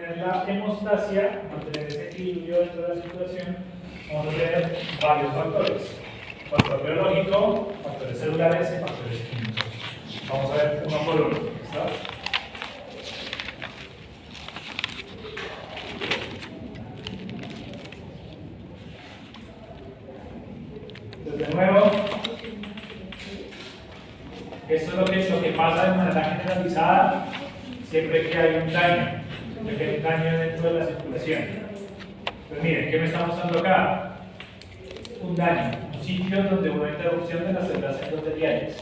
mantener la hemostasia, mantener ese equilibrio dentro de la circulación, vamos a tener varios factores. Factor biológico, factores celulares y factores químicos. Vamos a ver uno por uno. ¿Está? Entonces, de nuevo, esto es lo que pasa de manera generalizada siempre que hay un daño, siempre que hay un daño dentro de la circulación. Pues miren, ¿qué me está mostrando acá? Un daño, un sitio donde hubo una interrupción de las células endoteliales.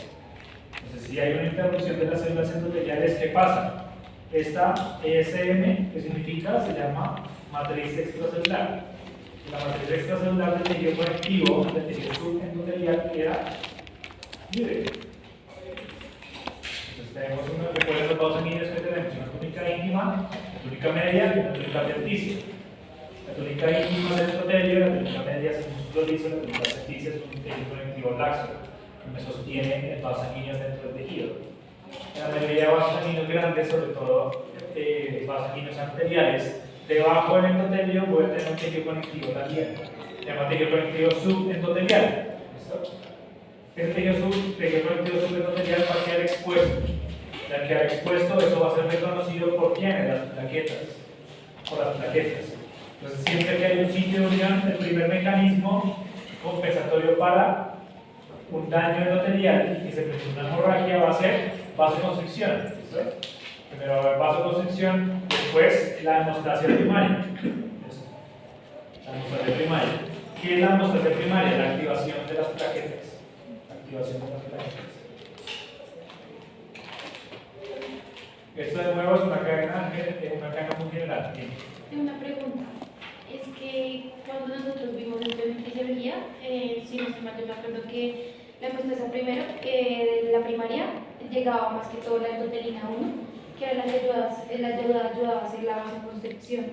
Entonces, si hay una interrupción de las células endoteliales, ¿qué pasa? Esta ESM, que significa, se llama matriz extracelular. La matriz extracelular del tejido conectivo, del tejido subendotelial, queda libre. Entonces, tenemos recuerden los dos sanguíneos que tenemos: una túnica íntima, una túnica media y una túnica adventicia. La túnica íntima es el endotelio, la túnica media es el músculo liso, la túnica adventicia es un tejido conectivo laxo, que me sostiene el vaso sanguíneo dentro del tejido. En la mayoría de vasos sanguíneos grandes, sobre todo vasos sanguíneos arteriales, debajo del endotelio puede tener un tejido conectivo también. Se llama tejido conectivo subendotelial. ¿Listo? Este tejido conectivo subendotelial va a quedar expuesto. Al quedar expuesto, eso va a ser reconocido por quiénes, las plaquetas. Por las plaquetas. Entonces, siempre que hay un sitio de unión, el primer mecanismo compensatorio para un daño endotelial y que se presenta una hemorragia va a ser vasoconstricción. ¿Listo? Primero va a haber vasoconstricción, después la hemostasia primaria. La hemostasia primaria. ¿Qué es la hemostasia primaria? La activación de las plaquetas. La activación de las plaquetas. Esto de nuevo es una cadena muy general. Tengo una pregunta. Es que cuando nosotros vimos esto en fisiología, si no estoy mal, yo me acuerdo que la hemostasia primero, la primaria, llegaba más que todo la endotelina 1, que era la que ayudaba a hacer la vasoconstricción.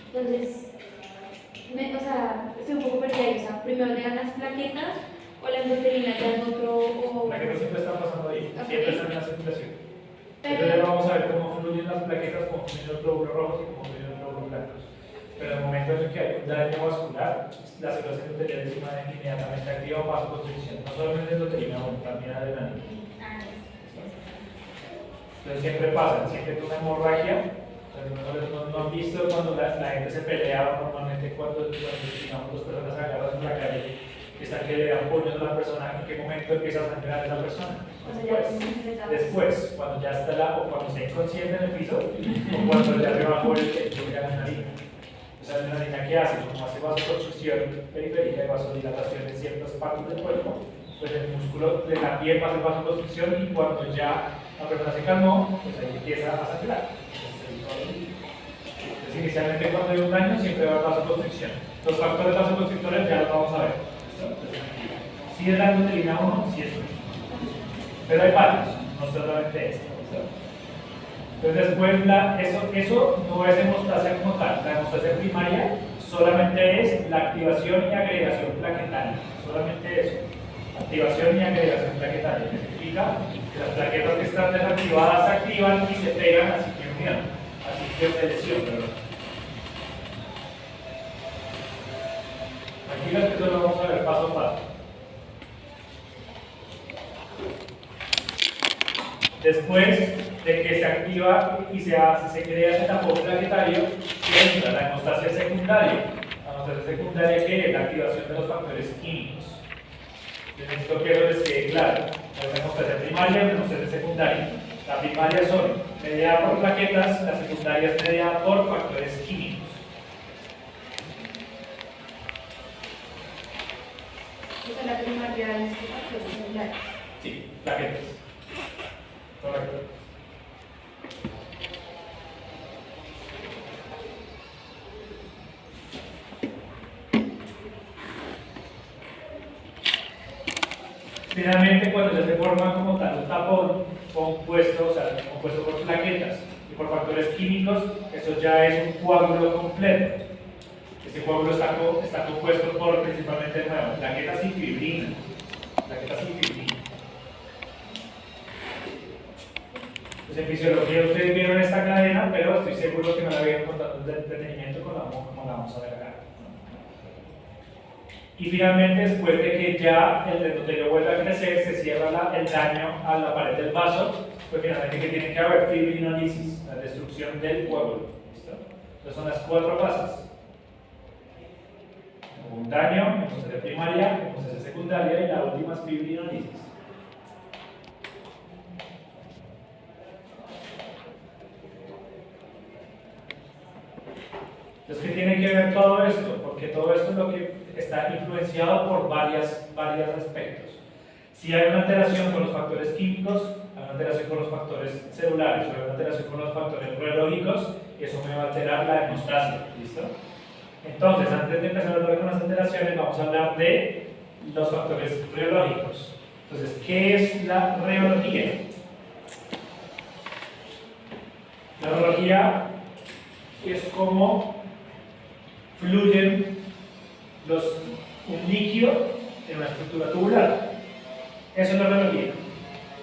Entonces, estoy un poco perdida. O sea, primero llegan las plaquetas o la endotelina ya es otro. O... Plaquetas siempre están pasando ahí, Okay. siempre están en la circulación. Pero Entonces vamos a ver cómo fluyen las plaquetas, cómo fluyen los glóbulos rojos y cómo fluyen los glóbulos blancos. Pero en el momento en el que hay un daño vascular, las células endoteliales inmediatamente activan vasoconstricción, no solamente endotelina, también adrenalina. Entonces siempre pasa, siempre que una hemorragia, no han visto cuando la gente se pelea, normalmente cuando digamos, dos personas se agarran en la calle, están que le dan puños a la persona, ¿en qué momento empieza a sangrar esa persona? Después, cuando ya está o cuando está inconsciente en el piso, o cuando ya rebajó el adrenalina. La adrenalina, ¿qué hace? Como hace vasoconstricción periférica y vasodilatación en ciertas partes del cuerpo, pues el músculo de la piel va a hacer vasoconstricción y cuando ya la persona se calmó, pues ahí empieza a sangrar. Entonces, inicialmente cuando hay un daño siempre va a haber vasoconstricción. Los factores vasoconstrictores ya los vamos a ver. Si es la endotelina 1, si es uno. Pero hay varios, no solamente este. Entonces después eso no es hemostasia como tal. La hemostasia primaria solamente es la activación y agregación plaquetaria. Solamente eso. Activación y agregación plaquetaria. Que significa que las plaquetas que están desactivadas se activan y se pegan al sitio de unión, al sitio de lesión, perdón. Aquí esto lo vamos a ver paso a paso. Después de que se activa y se crea ese tapón plaquetario, entra la hemostasia secundaria. La hemostasia secundaria, que es la activación de los factores químicos. Necesito que eso les quede claro. La hemostasia primaria y la hemostasia secundaria. La primaria son mediada por plaquetas, la secundaria es mediada por factores químicos. o sea, la primaria es factores celulares. Sí, plaquetas. Correcto. Finalmente, cuando ya se forma como tal un tapón compuesto, o sea, compuesto por plaquetas y por factores químicos, eso ya es un coágulo completo. Ese coágulo está compuesto por principalmente plaquetas y fibrina. Plaquetas y fibrina. Pues en fisiología ustedes vieron esta cadena, pero estoy seguro que no la vieron con tanto detenimiento como la vamos a ver acá. Y finalmente, después de que ya el endotelio vuelve a crecer, se cierra el daño a la pared del vaso, pues finalmente que tiene que haber fibrinolisis, la destrucción del coágulo. ¿Listo? Entonces son las 4 fases. Un daño, entonces de primaria, entonces de secundaria y la última es fibrinolisis. Entonces, ¿qué tiene que ver todo esto? Porque todo esto es lo que está influenciado por varios aspectos. Si hay una alteración con los factores químicos, hay una alteración con los factores celulares, hay una alteración con los factores biológicos, y eso me va a alterar la hemostasia. ¿Listo? Entonces, antes de empezar a hablar con las alteraciones, vamos a hablar de los factores reológicos. Entonces, ¿qué es la reología? La reología es como fluyen un líquido en una estructura tubular. Eso es la reología.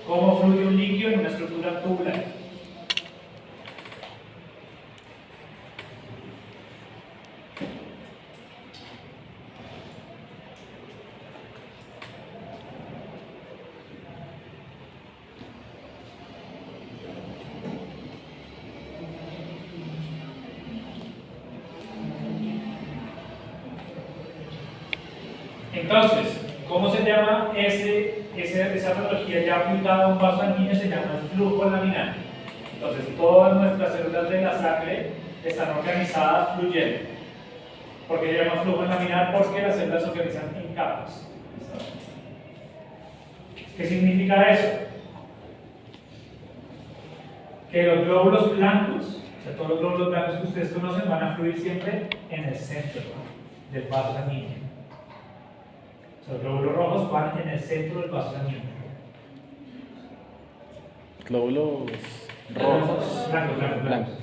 ¿Cómo fluye un líquido en una estructura tubular? Entonces, ¿cómo se llama esa reología ya aplicada a un vaso sanguíneo? Se llama el flujo laminar. Entonces, todas nuestras células de la sangre están organizadas fluyendo. ¿Por qué se llama flujo laminar? Porque las células se organizan en capas. ¿Qué significa eso? Que los glóbulos blancos, o sea, todos los glóbulos blancos que ustedes conocen, van a fluir siempre en el centro del vaso sanguíneo. Los glóbulos rojos van en el centro del vaso sanguíneo. Glóbulos rojos. Blancos.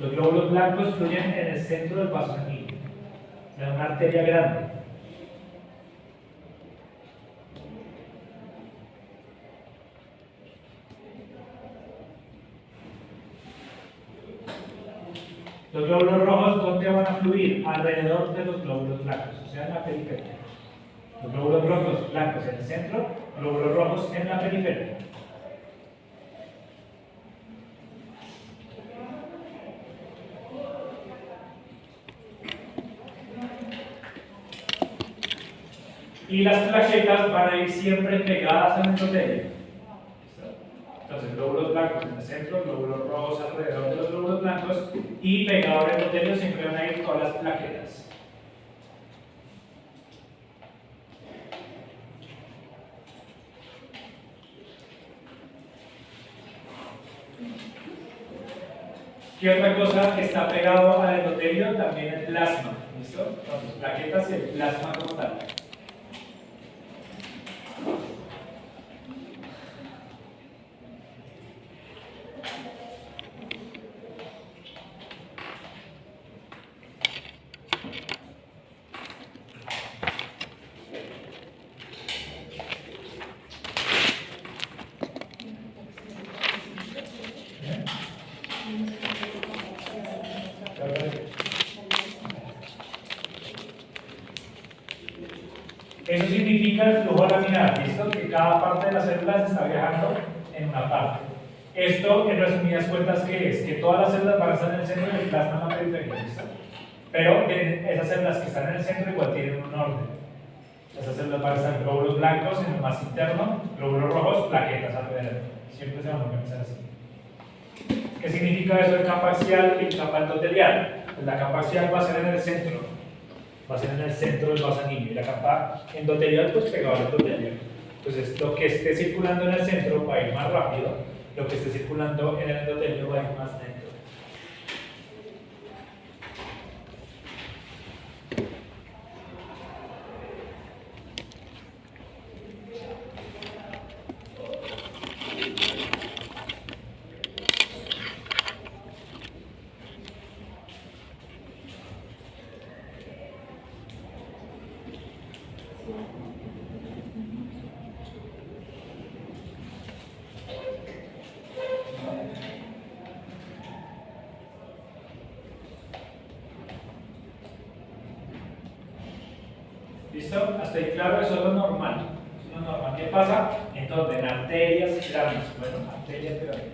Los glóbulos blancos fluyen en el centro del vaso sanguíneo. En una arteria grande. Los glóbulos rojos, ¿dónde van a fluir? Alrededor de los glóbulos blancos, o sea, en la periferia. Los glóbulos rojos blancos en el centro, glóbulos rojos en la periferia. Y las plaquetas van a ir siempre pegadas al endotelio. Entonces, glóbulos blancos en el centro, glóbulos rojos alrededor de los glóbulos blancos, y pegado al endotelio siempre van a ir todas las plaquetas. ¿Qué otra cosa está pegado al endotelio? También el plasma. ¿Listo? Entonces, plaquetas y el plasma como tal. Eso significa el flujo laminar, ¿listo? Que cada parte de las células está viajando en una parte. Esto, en resumidas cuentas, ¿qué es? Que todas las células van a estar en el centro y el plasma en la periferia, ¿listo? Pero esas células que están en el centro igual tienen un orden. Esas células van a estar glóbulos blancos en lo más interno, glóbulos rojos, plaquetas alrededor. Siempre se van a organizar así. ¿Qué significa eso de capa axial y capa endotelial? Pues la capa axial va a ser en el centro, va a ser en el centro del vaso sanguíneo, y la capa endotelial pues pegado al endotelio. Entonces lo que esté circulando en el centro va a ir más rápido, lo que esté circulando en el endotelio va a ir más lento. ¿Listo? Hasta ahí claro, eso es lo normal. Eso es lo normal. ¿Qué pasa? En donde en arterias grandes. Bueno, arterias grandes.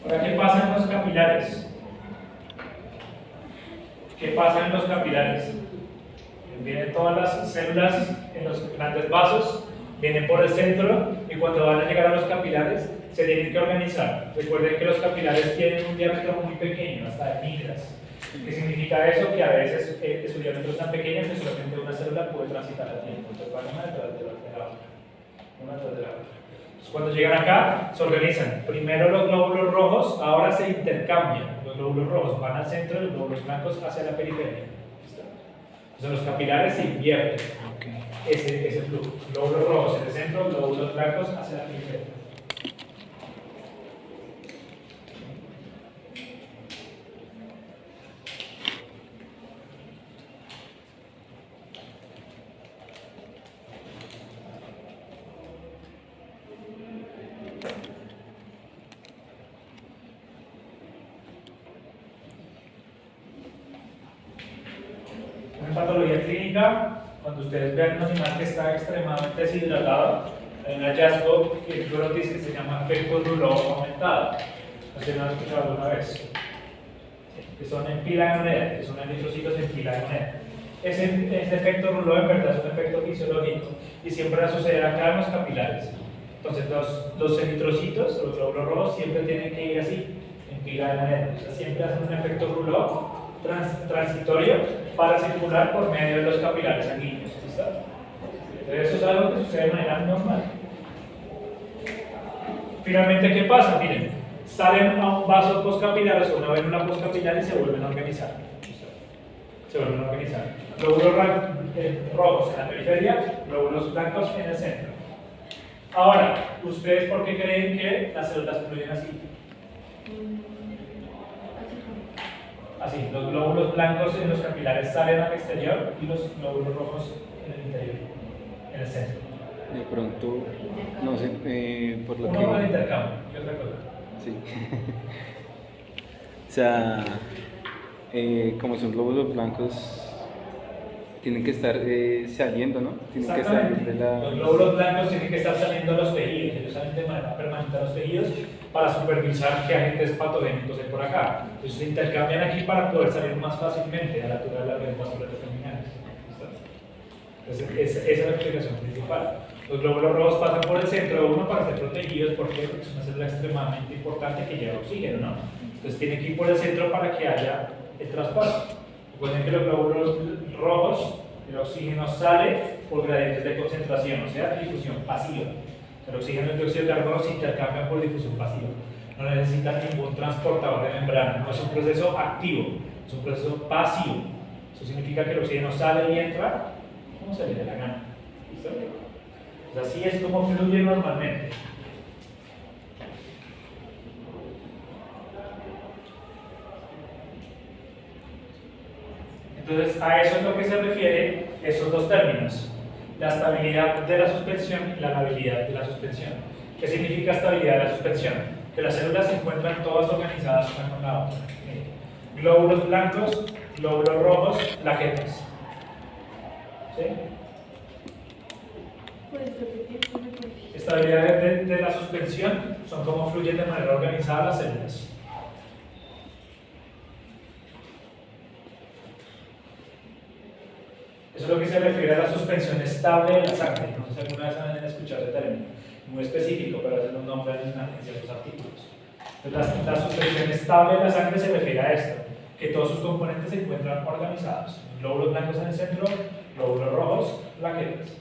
Ahora, ¿qué pasa en los capilares? ¿Qué pasa en los capilares? Vienen todas las células en los grandes vasos, vienen por el centro y cuando van a llegar a los capilares se tienen que organizar. Recuerden que los capilares tienen un diámetro muy pequeño, hasta de micras. ¿Qué significa eso? Que a veces su diámetro es tan pequeño que solamente una célula puede transitar al tiempo. Entonces van una detrás de la otra. Una detrás de la otra. Entonces, cuando llegan acá, se organizan. Primero los glóbulos rojos, ahora se intercambian. Los glóbulos rojos van al centro y los glóbulos blancos hacia la periferia. Entonces los capilares se invierten ese flujo. Glóbulos rojos en el centro, glóbulos blancos hacia la periferia. En patología clínica, cuando ustedes vean un animal que está extremadamente deshidratado, hay un hallazgo que dice que se llama efecto Rouleau aumentado. No sé si lo han escuchado alguna vez. Que son en pila de moneda, que son eritrocitos en pila de moneda. Ese efecto Rouleau en verdad es un efecto fisiológico y siempre va a suceder acá en los capilares. Entonces los eritrocitos, los glóbulos rojos, siempre tienen que ir así, en pila de moneda. O sea, siempre hacen un efecto Rouleau transitorio para circular por medio de los capilares sanguíneos. ¿Listo? Entonces eso es algo que sucede de manera normal. Finalmente, ¿qué pasa? Miren, salen a un vaso postcapilar o una válvula postcapilar y se vuelven a organizar. ¿Listo? Se vuelven a organizar. Glóbulos rojos en la periferia, glóbulos blancos en el centro. Ahora, ¿ustedes por qué creen que las células fluyen así? Así, los glóbulos blancos en los capilares salen al exterior y los glóbulos rojos en el interior, en el centro. De pronto, no sé, por lo Uno que... por el intercambio, ¿qué otra cosa? Sí. O sea, como son glóbulos blancos, tienen que estar saliendo, ¿no? Tienen que salir de la... Los glóbulos blancos tienen que estar saliendo a los tejidos, ellos salen de manera permanente a los tejidos para supervisar qué agentes patogénicos hay por acá. Entonces se intercambian aquí para poder salir más fácilmente a la altura de las redes vasculoterminales. Entonces esa es la explicación principal. Los glóbulos rojos pasan por el centro de uno para ser protegidos. ¿Por qué? Porque es una célula extremadamente importante que lleva oxígeno, ¿no? Entonces tiene que ir por el centro para que haya el traspaso. Recuerden que los glóbulos rojos, el oxígeno sale por gradientes de concentración, o sea, difusión pasiva. El oxígeno y el dióxido de carbono se intercambian por difusión pasiva. No necesitan ningún transportador de membrana. No es un proceso activo, es un proceso pasivo. Eso significa que el oxígeno sale y entra como se le dé la gana. ¿Listo? Pues así es como fluye normalmente. Entonces, a eso es lo que se refiere esos dos términos: la estabilidad de la suspensión y la labilidad de la suspensión. ¿Qué significa estabilidad de la suspensión? Que las células se encuentran todas organizadas una con la otra. Glóbulos blancos, glóbulos rojos, plaquetas. ¿Sí? Estabilidad de la suspensión son cómo fluyen de manera organizada las células. Eso es lo que se refiere a la suspensión estable de la sangre. No sé si alguna vez han escuchado ese término, muy específico, pero es un nombre en ciertos artículos. Entonces, la suspensión estable de la sangre se refiere a esto, que todos sus componentes se encuentran organizados. Glóbulos blancos en el centro, glóbulos rojos, plaquetas,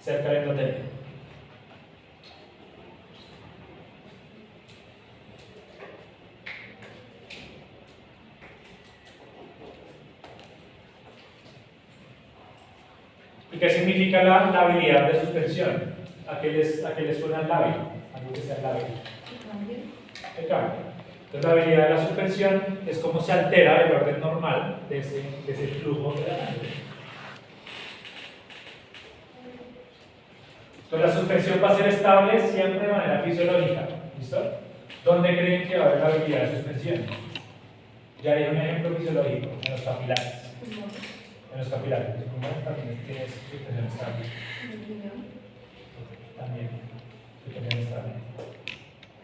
cerca del endotelio. ¿Y qué significa la habilidad de suspensión? ¿A qué les suena el labio? Algo que sea labio. El cambio. Entonces la habilidad de la suspensión es cómo se altera el orden normal de ese flujo de la sangre. Entonces la suspensión va a ser estable siempre de manera fisiológica. ¿Listo? ¿Dónde creen que va a haber la habilidad de suspensión? Ya hay un ejemplo fisiológico, en los capilares. En los capilares. Los pulmones también tienen suspensión estable. También suspensión estable.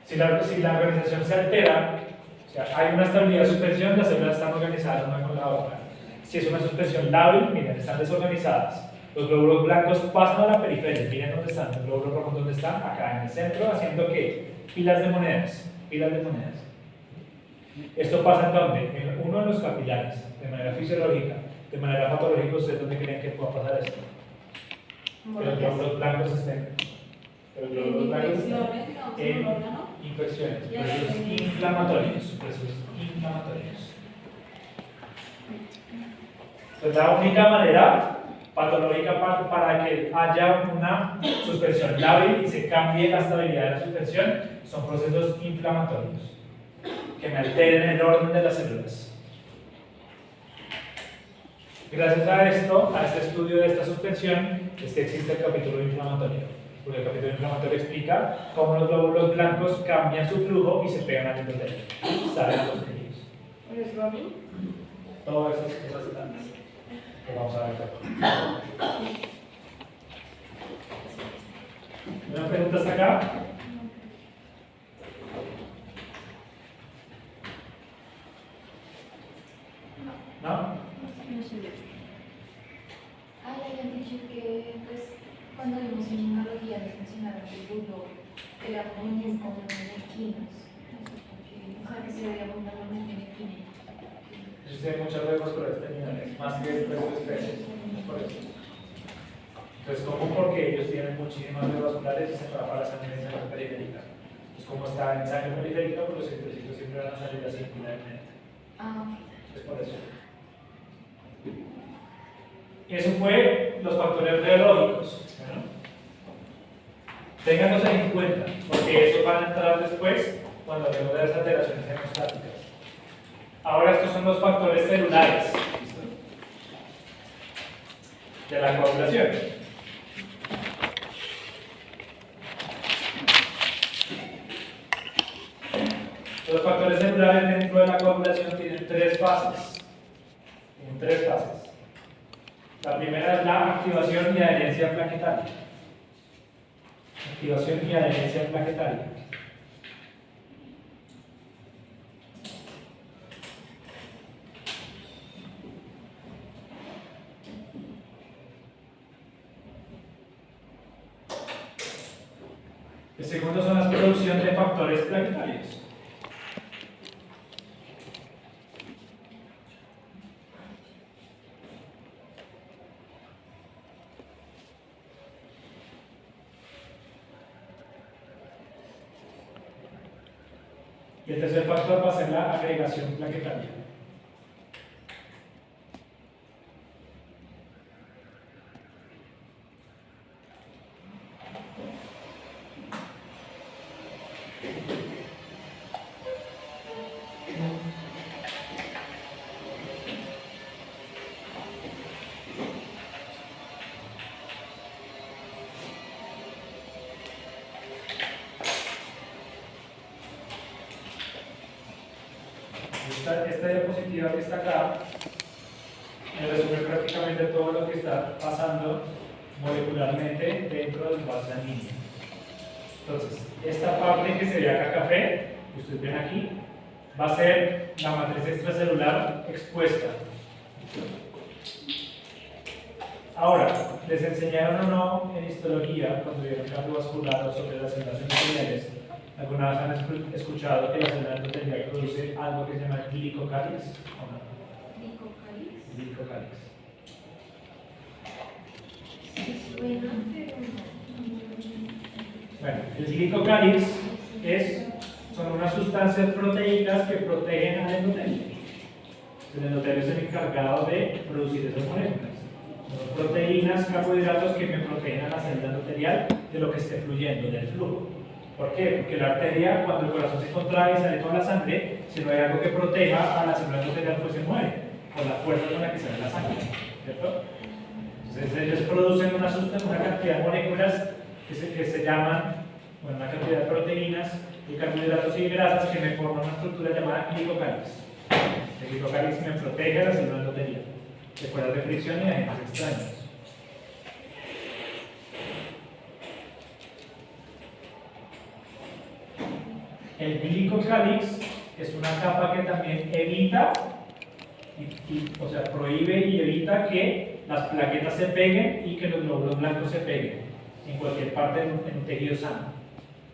Si la organización se altera, o sea, hay una estabilidad de suspensión, las células están organizadas una con la otra. Si es una suspensión lábil, miren, están desorganizadas. Los glóbulos blancos pasan a la periferia. Miren dónde están. Los glóbulos rojos, ¿dónde están? Acá en el centro, haciendo que pilas de monedas. Pilas de monedas. Esto pasa en donde? En uno de los capilares, de manera fisiológica. De manera patológica, ¿ustedes dónde creen que pueda pasar esto? Que los glóbulos blancos estén. Que los glóbulos blancos estén en infecciones, procesos inflamatorios. Entonces, la única manera patológica para que haya una suspensión lábil y se cambie la estabilidad de la suspensión son procesos inflamatorios que me alteren el orden de las células. Gracias a esto, a este estudio de esta suspensión, es que existe el capítulo inflamatorio. Porque el capítulo inflamatorio explica cómo los glóbulos blancos cambian su flujo y se pegan al endotelio. Salen los tejidos. ¿Es Robin? Todas esas etapas que vamos a ver acá. ¿Una pregunta hasta acá? ¿No? Habían dicho que pues, cuando vimos en inmunología nos mencionaron que el bulbo era como un equinos. Ojalá se veía abundantemente en equinos. Ellos tienen muchas redes vasculares terminales, más que el resto de especies. Por eso. Entonces, ¿cómo? Porque ellos tienen muchísimas redes vasculares y se trabaja la sangre en sangre periférica. Entonces, como está en sangre periférica, pues los eritrocitos siempre van a salir así circularmente. Es por eso. Y eso fue los factores biológicos. ¿No? Ténganlos en cuenta, porque eso van a entrar después cuando hablemos de las alteraciones hemostáticas. Ahora estos son los factores celulares. ¿Listo? De la coagulación. Los factores celulares dentro de la coagulación tienen tres fases. Tienen tres fases. La primera es la activación y adherencia plaquetaria. Activación y adherencia plaquetaria. El segundo son las producción de factores plaquetarios. Y el tercer factor va a ser la agregación plaquetaria. Esta diapositiva que está acá me resume prácticamente todo lo que está pasando molecularmente dentro del vaso sanguíneo. Entonces, esta parte que se ve acá café, que ustedes ven aquí, va a ser la matriz extracelular expuesta. Ahora, ¿les enseñaron o no en histología, cuando vieron cardiovascular o sobre las células endoteliales? ¿Alguna vez han escuchado que la célula endotelial produce algo que se llama glicocálix? ¿O no? ¿Glicocálix? Glicocálix. Bueno, el glicocálix son unas sustancias proteicas que protegen al endotelio. El endotelio es el encargado de producir esas moléculas. Son proteínas, carbohidratos que me protegen a la célula endotelial de lo que esté fluyendo, del flujo. ¿Por qué? Porque la arteria, cuando el corazón se contrae y sale toda la sangre, si no hay algo que proteja a la célula endotelial, pues se muere por la fuerza con la que sale la sangre, ¿cierto? Entonces ellos producen una cantidad de moléculas que se llaman, bueno, una cantidad de proteínas y carbohidratos y grasas que me forman una estructura llamada glicocálix. El glicocálix me protege de la célula endotelial de fuerzas de fricción y de agentes extraños. El glicocálix es una capa que también evita, o sea, prohíbe y evita que las plaquetas se peguen y que los glóbulos blancos se peguen en cualquier parte en un tejido sano.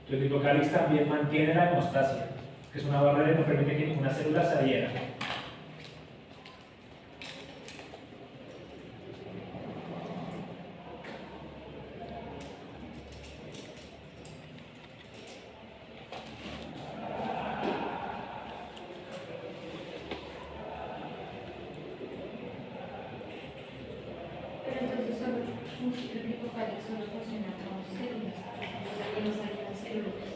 El glicocálix también mantiene la hemostasia, que es una barrera que no permite que ninguna célula se adhiera. Pero entonces el glicocálix solo funciona con células, o sea, que no salen las células.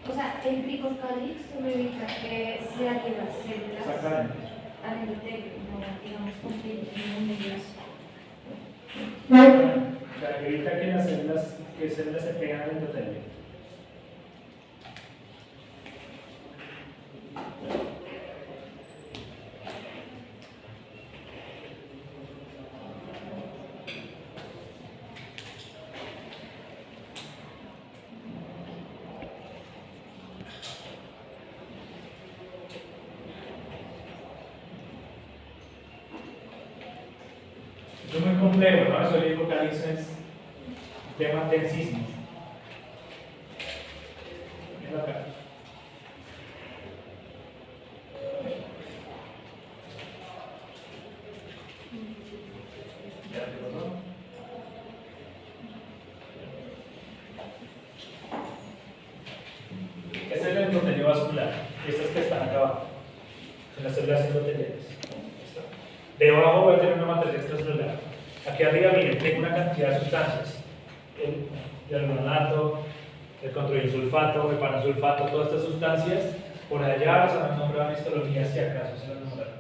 O sea, el glicocálix solo evita que se adhieran las células Exactamente. al endotelio, no digamos con medios. O sea, evita que células se pegan al endotelio. Eso es muy complejo, ¿no? Eso el glicocálix es un tema tensísimo. Mira acá. ¿Ya te pasó? Este es el endotelio vascular. Estas que están acá abajo son las células endoteliales. Debajo voy a tener una matriz extracelular. Aquí arriba, miren, tengo una cantidad de sustancias. El hialuronato, el controinsulfato, el panosulfato, todas estas sustancias. Por allá se han nombrado histolonías si acaso se las nombraron.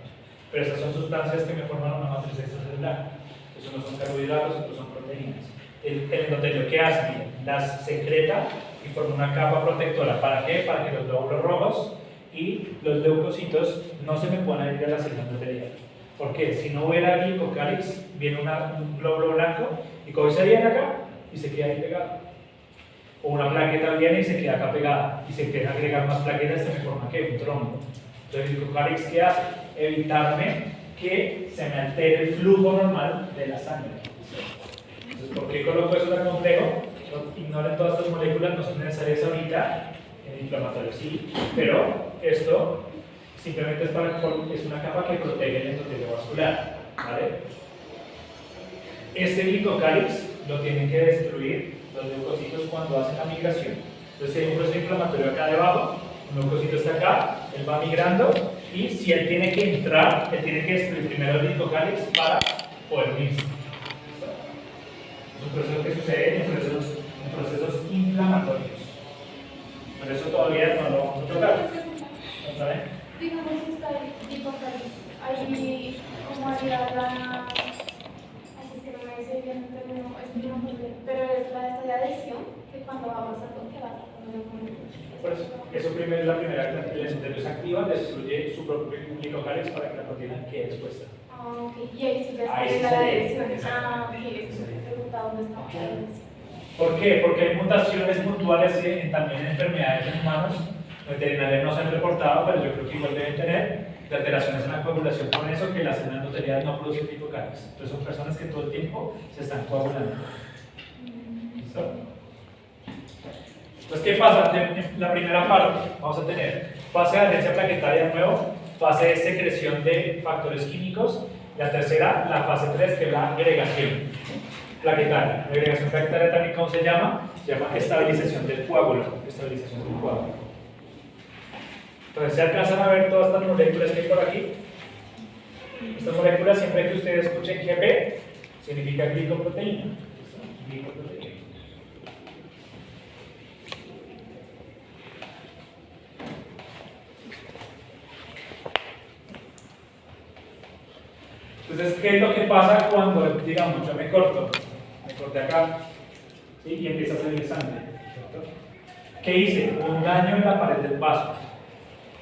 Pero estas son sustancias que me forman una matriz extracelular. Estos no son carbohidratos, estos son proteínas. El endotelio, ¿qué hace? Miren, las secreta y forma una capa protectora. ¿Para qué? Para que los glóbulos rojos y los leucocitos no se me puedan ir a la célula endotelial. Porque si no hubiera glicocálix, viene un glóbulo blanco y coge ese viene acá y se queda ahí pegado. O una plaqueta viene y se queda acá pegada y se empieza a agregar más plaquetas y se me forma que un trombo. Entonces el glicocálix, ¿qué hace? Evitarme que se me altere el flujo normal de la sangre. Entonces, ¿por qué coloco eso tan complejo? Ignoren todas estas moléculas, no son necesarias ahorita en inflamatorios, sí, pero esto simplemente es una capa que protege el endotelio vascular, ¿vale? Este glicocálix lo tienen que destruir los leucocitos cuando hacen la migración. Entonces, si hay un proceso inflamatorio acá debajo, un leucocito está acá, él va migrando y si él tiene que entrar, él tiene que destruir primero el glicocálix para poder unirse. Es un proceso que sucede en procesos inflamatorios. Por eso todavía no lo vamos a tocar. ¿No saben? Digamos que está el glicocálix, ahí como haría la... Así es que no me dice bien, pero no es bien, pero es la esta de adhesión, que cuando va pasando, que va pasando. Por eso primero es la primera, el endotelio se activa, destruye su propio glicocálix para que la proteína quede expuesta. Ah, ok, y ahí sí Ahí sí la sería, adhesión. Ah, ok, exactamente. eso me preguntaba dónde estaba la adhesión. ¿Por qué? Porque hay mutaciones puntuales también en enfermedades en humanos. Veterinarios no se han reportado, pero yo creo que igual deben tener de alteraciones en la coagulación con eso, que las células endoteliales no producen glicocálix. Entonces son personas que todo el tiempo se están coagulando. ¿Listo? Entonces, ¿qué pasa? En la primera parte vamos a tener fase de adherencia plaquetaria de nuevo, fase de secreción de factores químicos, la tercera, la fase 3, que es la agregación plaquetaria. La agregación plaquetaria también, ¿cómo se llama? Se llama estabilización del coágulo. Estabilización del coágulo. Entonces, ¿se alcanzan a ver todas estas moléculas que hay por aquí? Estas moléculas, siempre que ustedes escuchen GP, significa glicoproteína. Glicoproteína. Entonces, ¿qué es lo que pasa cuando, digamos, yo me corté acá, ¿sí? Y empieza a salir sangre, ¿cierto? ¿Qué hice? Un daño en la pared del vaso.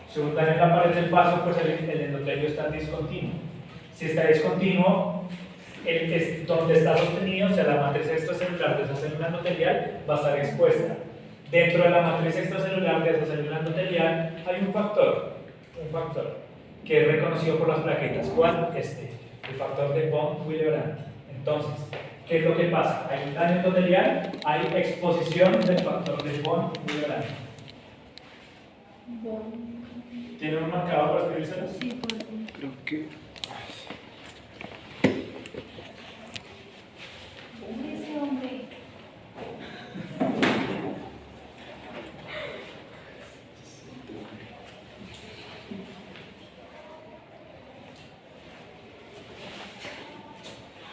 Si un daño en la pared del vaso, pues el endotelio está discontinuo. Si está discontinuo, donde está sostenido, o sea, la matriz extracelular de esa célula endotelial va a estar expuesta. Dentro de la matriz extracelular de esa célula endotelial hay un factor que es reconocido por las plaquetas. ¿Cuál? El factor de von Willebrand. Entonces, ¿qué es lo que pasa? Hay un daño endotelial, hay exposición del factor de von Willebrand. ¿Tienen un marcador para escribírselo? Sí, por favor. Creo que. Ese hombre.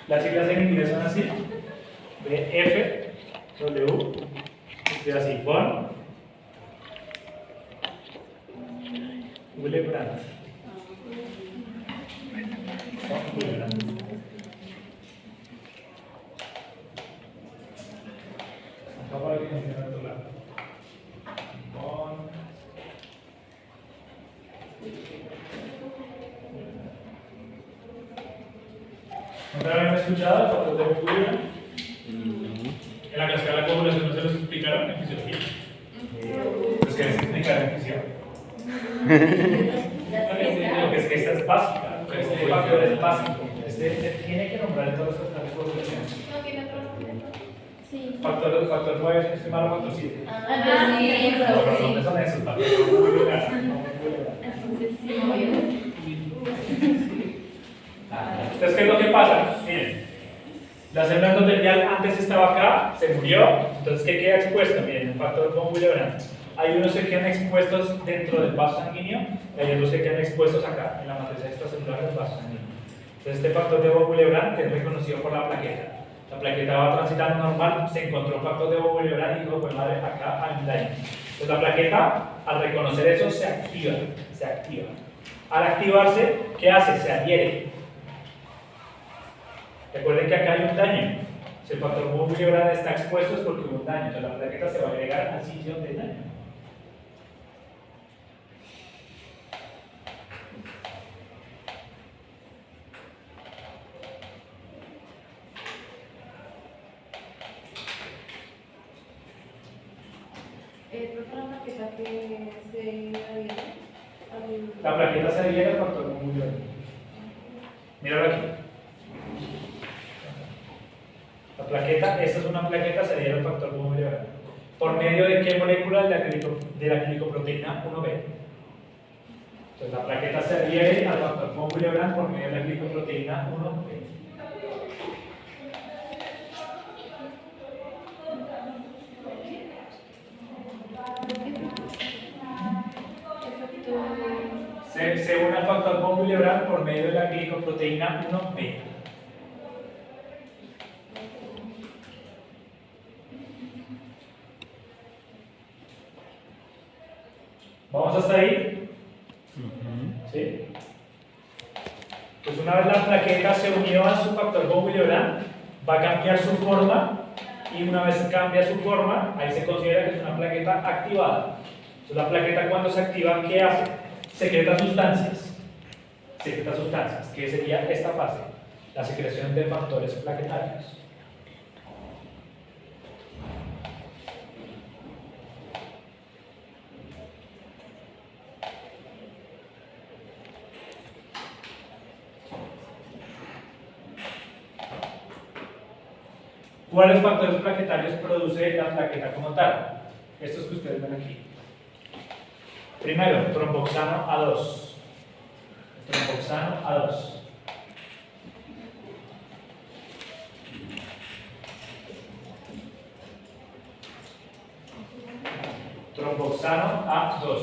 Las siglas en inglés son así: BF, W, es así, von Willebrand. Von Willebrand. Acá para que no quede otro lado. Von ¿no habían escuchado el factor de Willebrand? En la cascada de la coagulación no se los explicaron en fisiología. Pues que les explicaron en fisiología. Lo que es que esta es básica, este factor es básico. Este tiene que nombrar en todas las cascadas de coagulación. ¿No tiene otro nombre? Sí. Factor 9, si no estoy mal, factor 7. Ah, sí, Los eso, nombres sí. son esos, factor de Willebrand. Entonces, sí, Entonces, ¿qué es lo que pasa? Miren, la célula endotelial antes estaba acá, se murió, entonces ¿qué queda expuesto? Miren, el factor von Willebrand. Hay unos que quedan expuestos dentro del vaso sanguíneo y hay otros que quedan expuestos acá, en la matriz extracelular del vaso sanguíneo. Entonces, este factor de von Willebrand que es reconocido por la plaqueta. La plaqueta va transitando normal, se encontró un factor de von Willebrand y dijo, pues madre, acá hay un daño. Entonces, la plaqueta, al reconocer eso, se activa, se activa. Al activarse, ¿qué hace? Se adhiere. Recuerden que acá hay un daño. Si el factor von Willebrand está expuesto es porque hubo un daño. Entonces la plaqueta se va a agregar al sitio donde hay daño. ¿Otra maqueta que se adhiere? La plaqueta se adhiere al factor von Willebrand. Míralo aquí. La plaqueta, esta es una plaqueta, se adhiere al factor von Willebrand. ¿Por medio de qué molécula? De la glicoproteína 1B. Entonces la plaqueta se adhiere al factor von Willebrand por medio de la glicoproteína 1B. Se une al factor von Willebrand por medio de la glicoproteína 1B. ¿Vamos hasta ahí? ¿Sí? Pues una vez la plaqueta se unió a su factor von Willebrand, va a cambiar su forma y una vez cambia su forma, ahí se considera que es una plaqueta activada. Entonces la plaqueta cuando se activa, ¿qué hace? Secreta sustancias. Secreta sustancias, que sería esta fase, la secreción de factores plaquetarios. ¿Cuáles factores plaquetarios produce la plaqueta como tal? Estos que ustedes ven aquí. Primero, tromboxano A2. Tromboxano A2. Tromboxano A2.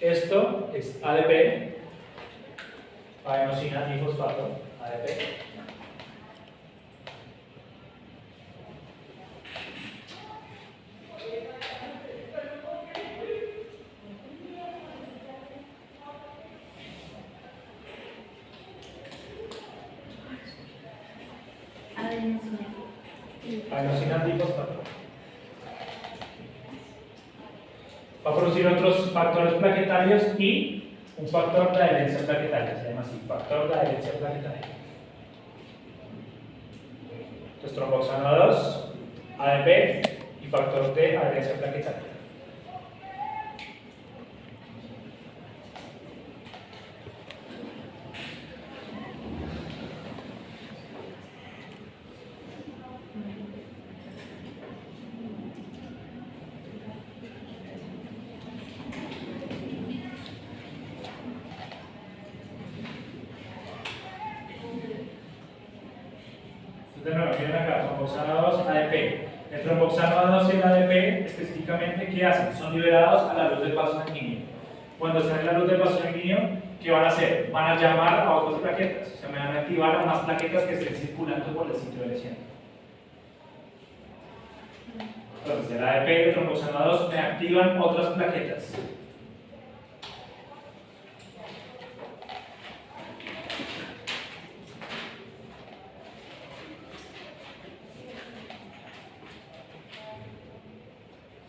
Esto es ADP, adenosina difosfato, ADP. adenosina trifosfato. Va a producir otros factores plaquetarios y un factor de adherencia plaquetaria, se llama así, factor de adherencia plaquetaria. Entonces, tromboxano 2, ADP y factor de adherencia plaquetaria. De nuevo, miren acá, tromboxano 2, ADP. El tromboxano 2 y el ADP, específicamente, ¿qué hacen? Son liberados a la luz del vaso sanguíneo. Cuando están en la luz del vaso sanguíneo, ¿qué van a hacer? Van a llamar a otras plaquetas, o sea, me van a activar a unas plaquetas que estén circulando por el sitio de lesión. Entonces, el ADP y el tromboxano 2 me activan otras plaquetas.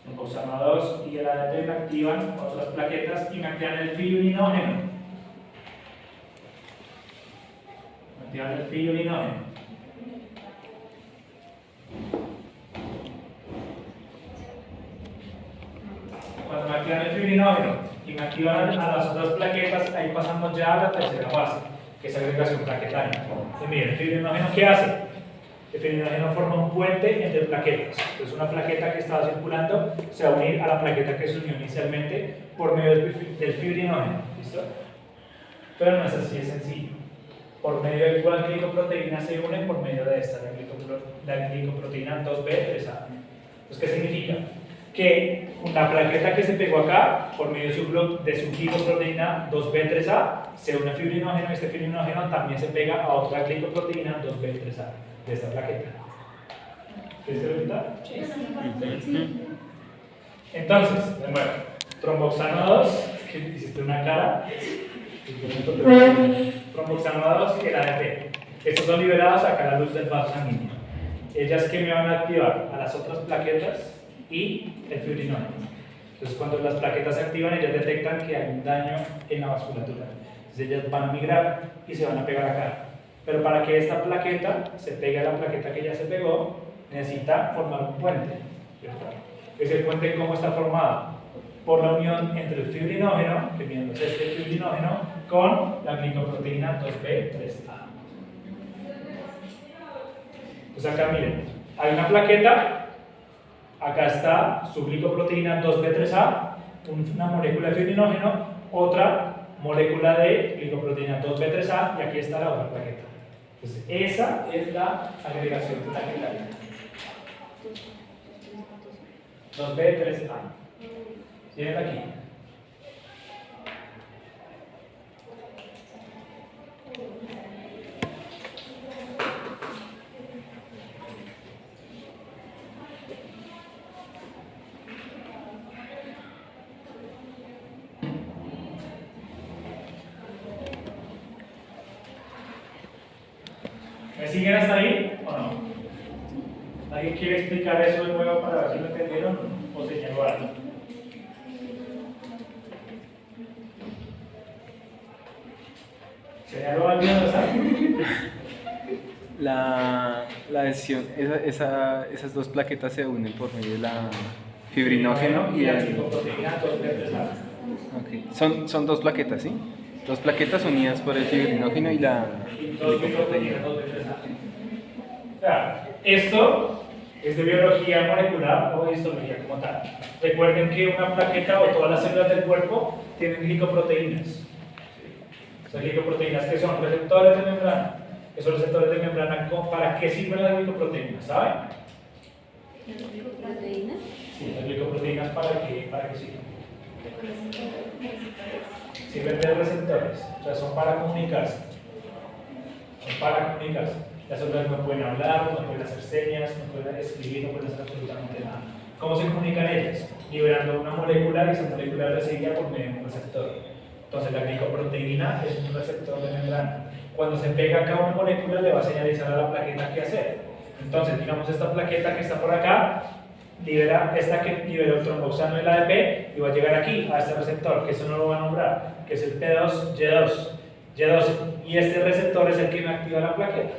Tromboxano 2 y el ADP me activan otras plaquetas y me activan el fibrinógeno. Me activan el fibrinógeno. Cuando me activan el fibrinógeno y me activan a las otras plaquetas, ahí pasamos ya a la tercera fase, que es agregación plaquetaria. Entonces, miren, el fibrinógeno, ¿qué hace? El fibrinógeno forma un puente entre plaquetas. Entonces, una plaqueta que estaba circulando se va a unir a la plaqueta que se unió inicialmente por medio del fibrinógeno. ¿Listo? Pero no es así de sencillo. Por medio del cual la glicoproteína se une por medio de esta, la glicoproteína 2B3A. Entonces, ¿qué significa? Que la plaqueta que se pegó acá, por medio de su glicoproteína 2B3A, se une al fibrinógeno y este fibrinógeno también se pega a otra glicoproteína 2B3A de esta plaqueta. ¿Quieres repetir? Sí. Entonces, de nuevo, tromboxano 2, que hiciste una cara, tromboxano 2 y el ADP. Estos son liberados acá a la luz del vaso sanguíneo. Ellas que me van a activar a las otras plaquetas y el fibrinógeno. Entonces, cuando las plaquetas se activan, ellas detectan que hay un daño en la vasculatura. Entonces, ellas van a migrar y se van a pegar acá. Pero para que esta plaqueta se pegue a la plaqueta que ya se pegó, necesita formar un puente. ¿Cierto? Ese puente, ¿cómo está formado? Por la unión entre el fibrinógeno, que viene este fibrinógeno, con la glicoproteína 2B3A. Entonces acá miren, hay una plaqueta, acá está su glicoproteína 2B3A, una molécula de fibrinógeno, otra molécula de glicoproteína 2B3A y aquí está la otra plaqueta. Entonces, esa es la agregación plaquetaria. 2B3A. ¿Tienen aquí? ¿Me siguen hasta ahí o no? ¿Alguien quiere explicar eso de nuevo para ver si lo entendieron o señaló algo? ¿Señaló algo? La adhesión, esas dos plaquetas se unen por medio de la fibrinógeno y la el... glicoproteína 2B3A. Okay. Son dos plaquetas, ¿sí? Dos plaquetas unidas por el fibrinógeno y la glicoproteína. O sea, esto es de biología molecular o de histología como tal. Recuerden que una plaqueta o todas las células del cuerpo tienen glicoproteínas. Esas glicoproteínas que son receptores de membrana. Esos receptores de membrana, ¿para qué sirven las glicoproteínas? ¿Saben? ¿Proteínas? Sí, las glicoproteínas ¿para qué sirven? Sirven de receptores, o sea, son para comunicarse. Son para comunicarse. Las células no pueden hablar, no pueden hacer señas, no pueden escribir, no pueden hacer absolutamente nada. ¿Cómo se comunican ellas? Liberando una molécula y esa molécula es recibida por medio de un receptor. Entonces la glicoproteína es un receptor de membrana. Cuando se pega acá una molécula le va a señalizar a la plaqueta qué hacer. Entonces, digamos, esta plaqueta que está por acá, libera esta que liberó el tromboxano y el ADP y va a llegar aquí, a este receptor, que eso no lo va a nombrar, que es el P2Y2. Y este receptor es el que me activa la plaqueta.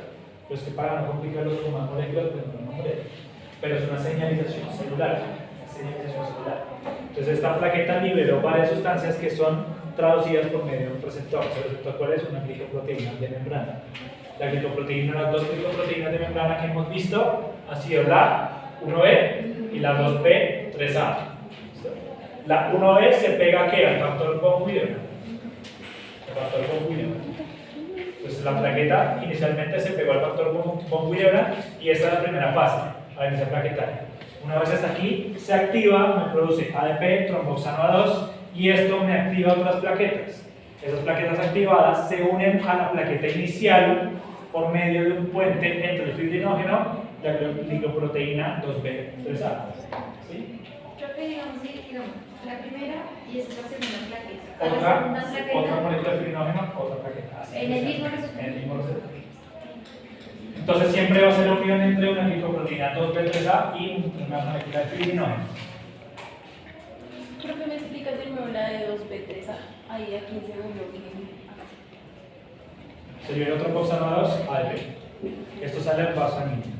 Pues que para no complicarlo con más moléculas, pues no lo nombré. Pero es una señalización celular. Entonces esta plaqueta liberó varias sustancias que son traducidas por medio de un receptor. ¿El receptor cuál es? Una glicoproteína de membrana. La glicoproteína, las dos glicoproteínas de membrana que hemos visto han sido la 1B y la 2B3A. La 1B se pega ¿a qué? Al factor von Willebrand. Entonces la plaqueta inicialmente se pegó al factor von Willebrand y esta es la primera fase, la inicial plaquetaria. Una vez está aquí, se activa, me produce ADP, tromboxano A2 y esto me activa otras plaquetas. Esas plaquetas activadas se unen a la plaqueta inicial por medio de un puente entre el fibrinógeno y la glicoproteína 2B3A. ¿Sí? Creo que digamos, la primera y esta segunda plaqueta. Otra molécula de fibrinógeno, otra plaqueta. En el mismo receptor. En el mismo receptor. Entonces siempre va a ser unión entre una glicoproteína 2B3A y una molécula de fibrinógeno. Creo que me explicas de nuevo la de 2B3A. Ahí aquí en segundo. Se libera otro tromboxano 2, ADP. Esto sale al vaso sanguíneo.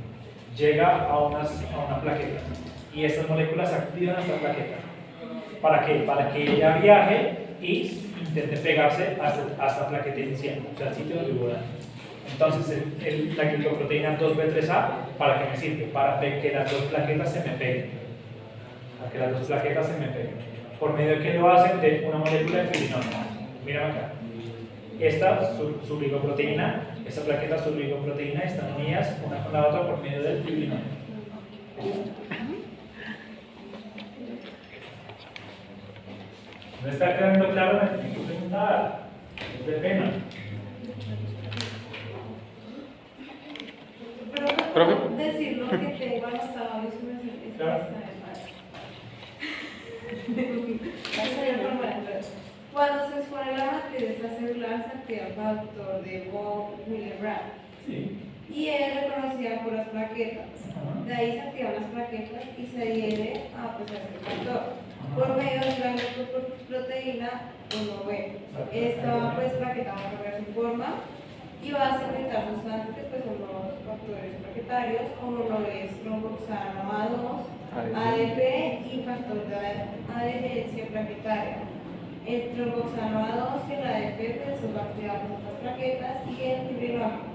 Llega a una plaqueta. Y estas moléculas activan esta plaqueta. ¿Para qué? Para que ella viaje y intente pegarse hasta la plaqueta inicial, o sea, al sitio donde hubo daño. Entonces, la glicoproteína 2B3A, ¿para qué me sirve? Para que las dos plaquetas se me peguen. Para que las dos plaquetas se me peguen. ¿Por medio de qué lo hacen? De una molécula de fibrinógeno. Mírame acá. Esta, su glicoproteína, esta plaqueta, su glicoproteína, están unidas una con la otra por medio del fibrinógeno. ¿No está quedando claro? Me tienen que preguntar. Es de pena. ¿Profe? Decir lo que tengo anotado es una Claro. Cuando se expone la matriz extracelular se activa el factor de von Willebrand Sí. y es reconocida por las plaquetas. De ahí se activan las plaquetas y se adhiere a este factor por medio de la glicoproteína 1B. Esta plaqueta va a cambiar su forma y va a secretar sustancias que son los factores plaquetarios, como lo es tromboxano A2, ADP y factor de adherencia plaquetaria. El tromboxano A2 y el ADP se va a activar otras plaquetas y el fibrinógeno,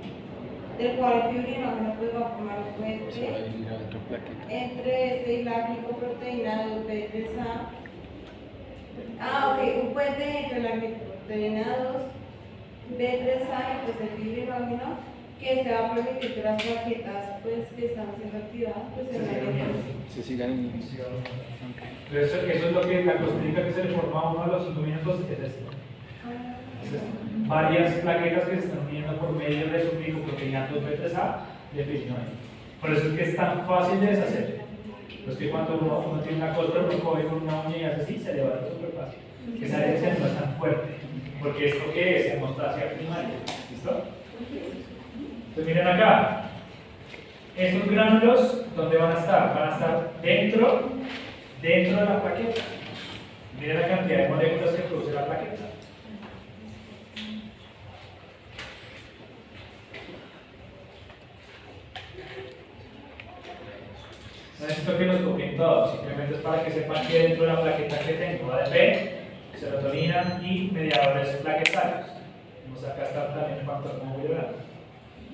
del cual el fibrinógeno va a formar un puente entre este y la glicoproteína 2B3A. Un puente entre la glicoproteína 2B3A y pues el fibrinógeno, que se va a permitir que las plaquetas que están siendo activadas se vayan. Se sigan uniendo. Eso es lo que la cosmética que se le forma a uno de los 5 minutos es esto. Varias plaquetas que se están uniendo por medio de su glicoproteína 2B3A de fibrinógeno. Por eso es que es tan fácil de deshacer. Es que cuando uno tiene una costra, uno coge con una uña y hace así, se levanta súper fácil. Esa herencia no es tan fuerte, porque esto que es hemostasia primaria. ¿Listo? Entonces miren acá. Estos gránulos, ¿dónde van a estar? Van a estar dentro de la plaqueta. Miren la cantidad de moléculas que produce la plaqueta. No necesito que los copien todos, simplemente es para que sepan que dentro de la plaqueta que tengo ADP, serotonina y mediadores plaquetarios. Vamos acá está también el factor von Willebrand.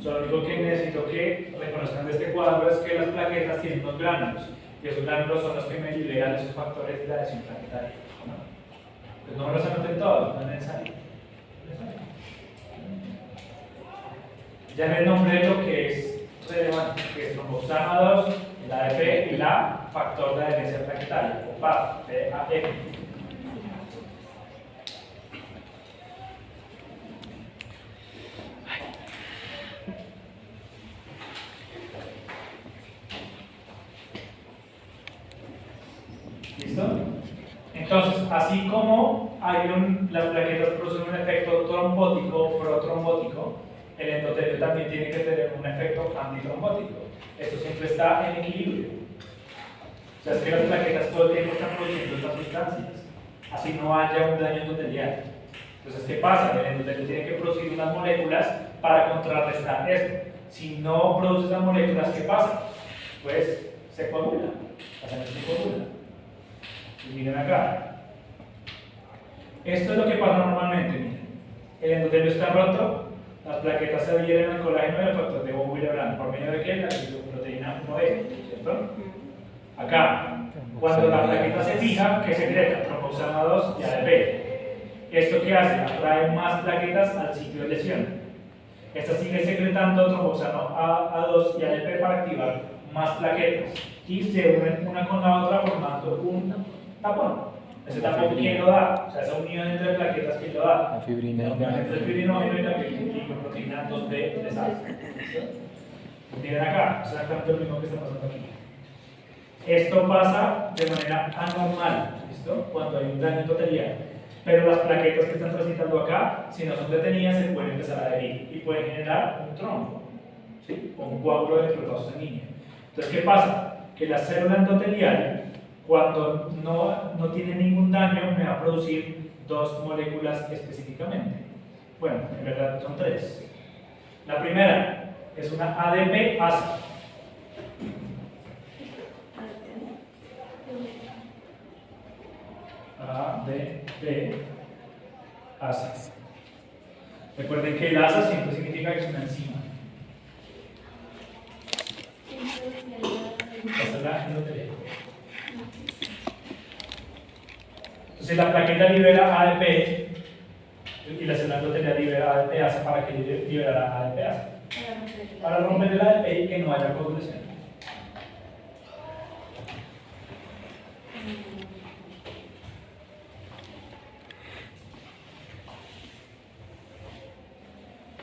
Lo único que necesito que reconozcan de este cuadro es que las plaquetas tienen unos gránulos y esos gránulos son los que me liberan esos factores de la adhesión plaquetaria. Pues no me los anoten todos, no es necesario. Ya en el nombre de lo que es relevante, que es tromboxano 2, la ADP y la factor de adherencia plaquetaria, o PAF, PAF. ¿Listo? Entonces, así como las plaquetas producen un efecto trombótico o protrombótico, el endotelio también tiene que tener un efecto antitrombótico. esto siempre está en equilibrio. O sea, es que las plaquetas todo el tiempo están produciendo estas sustancias, así no haya un daño endotelial. Entonces, ¿qué pasa? El endotelio tiene que producir unas moléculas para contrarrestar eso. Si no produce esas moléculas, ¿qué pasa? Pues se coagula, la sangre se coagula. Y miren acá. Esto es lo que pasa normalmente, miren. El endotelio está roto, las plaquetas se adhieren al colágeno y al factor de von Willebrand. ¿Por medio de qué? La lipoproteína 1E, ¿cierto? Acá, cuando la plaqueta se fija, ¿qué secreta? Tromboxano 2 y ADP. ¿Esto qué hace? Atrae más plaquetas al sitio de lesión. Esta sigue secretando tromboxano A2 y ADP para activar más plaquetas. Y se unen una con la otra formando un tapón. Ese tapón, ¿quién lo da? O sea, esa unión entre plaquetas, ¿quién lo da? La fibrina. Obviamente el fibrinógeno y la lipoproteína 2B3A. Miren acá, exactamente lo mismo que está pasando aquí. Esto pasa de manera anormal, ¿listo? Cuando hay un daño endotelial. Pero las plaquetas que están transitando acá, si no son detenidas, se pueden empezar a adherir y pueden generar un trombo, ¿sí? O un coágulo de necrotosis sanguínea. Entonces, ¿qué pasa? Que la célula endotelial, cuando no tiene ningún daño, me va a producir dos moléculas específicamente. Bueno, en verdad son tres. La primera es una ADP asa. ADP asa. Recuerden que el asa siempre significa que es una enzima. Esa es la endotelio. Entonces la plaqueta libera ADP y la célula endotelial libera ADP asa. ¿Para que liberara ADP asa? Para romper el ADP y que no haya coagulación.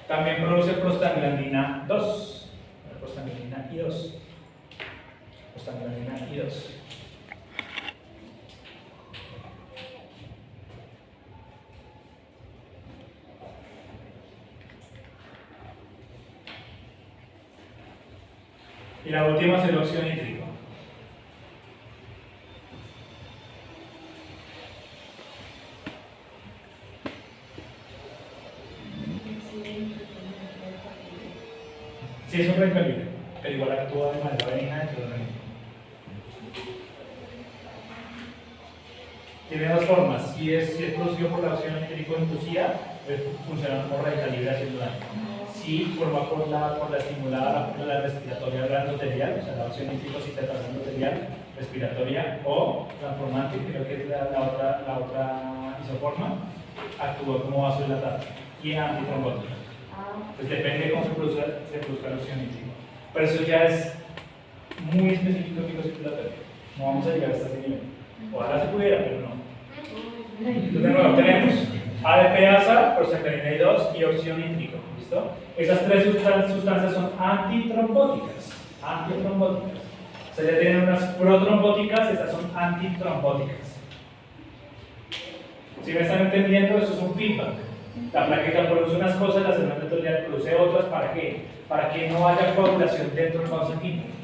También produce prostaglandina 2. Prostaglandina I2. Prostaglandina I2. Y la última es el óxido nítrico. Sí, es un recalibre, pero igual actúa de manera benigna dentro del organismo. Tiene dos formas. Si es producido por la óxido nítrico inducida, pues funciona como recalibre haciendo daño. Si forma por la estimulada la respiratoria endotelial, o sea, la óxido nítrico citratasa endotelial respiratoria, o transformante, creo que es la otra isoforma, actúa como vasodilatante y antitrombótico. Pues depende de cómo se produzca el óxido nítrico. Pero eso ya es muy específico circulatorio. No vamos a llegar hasta ese nivel. Ojalá se pudiera, pero no. Entonces, de nuevo, tenemos ADP asa, prostaglandina I2 y óxido nítrico. ¿Listo? Esas tres sustancias son antitrombóticas. Antitrombóticas. O sea, ya tienen unas protrombóticas, estas son antitrombóticas. Si me están entendiendo, eso es un feedback. La plaqueta produce unas cosas, la célula endotelial produce otras. ¿Para qué? Para que no haya coagulación dentro del vaso sanguíneo.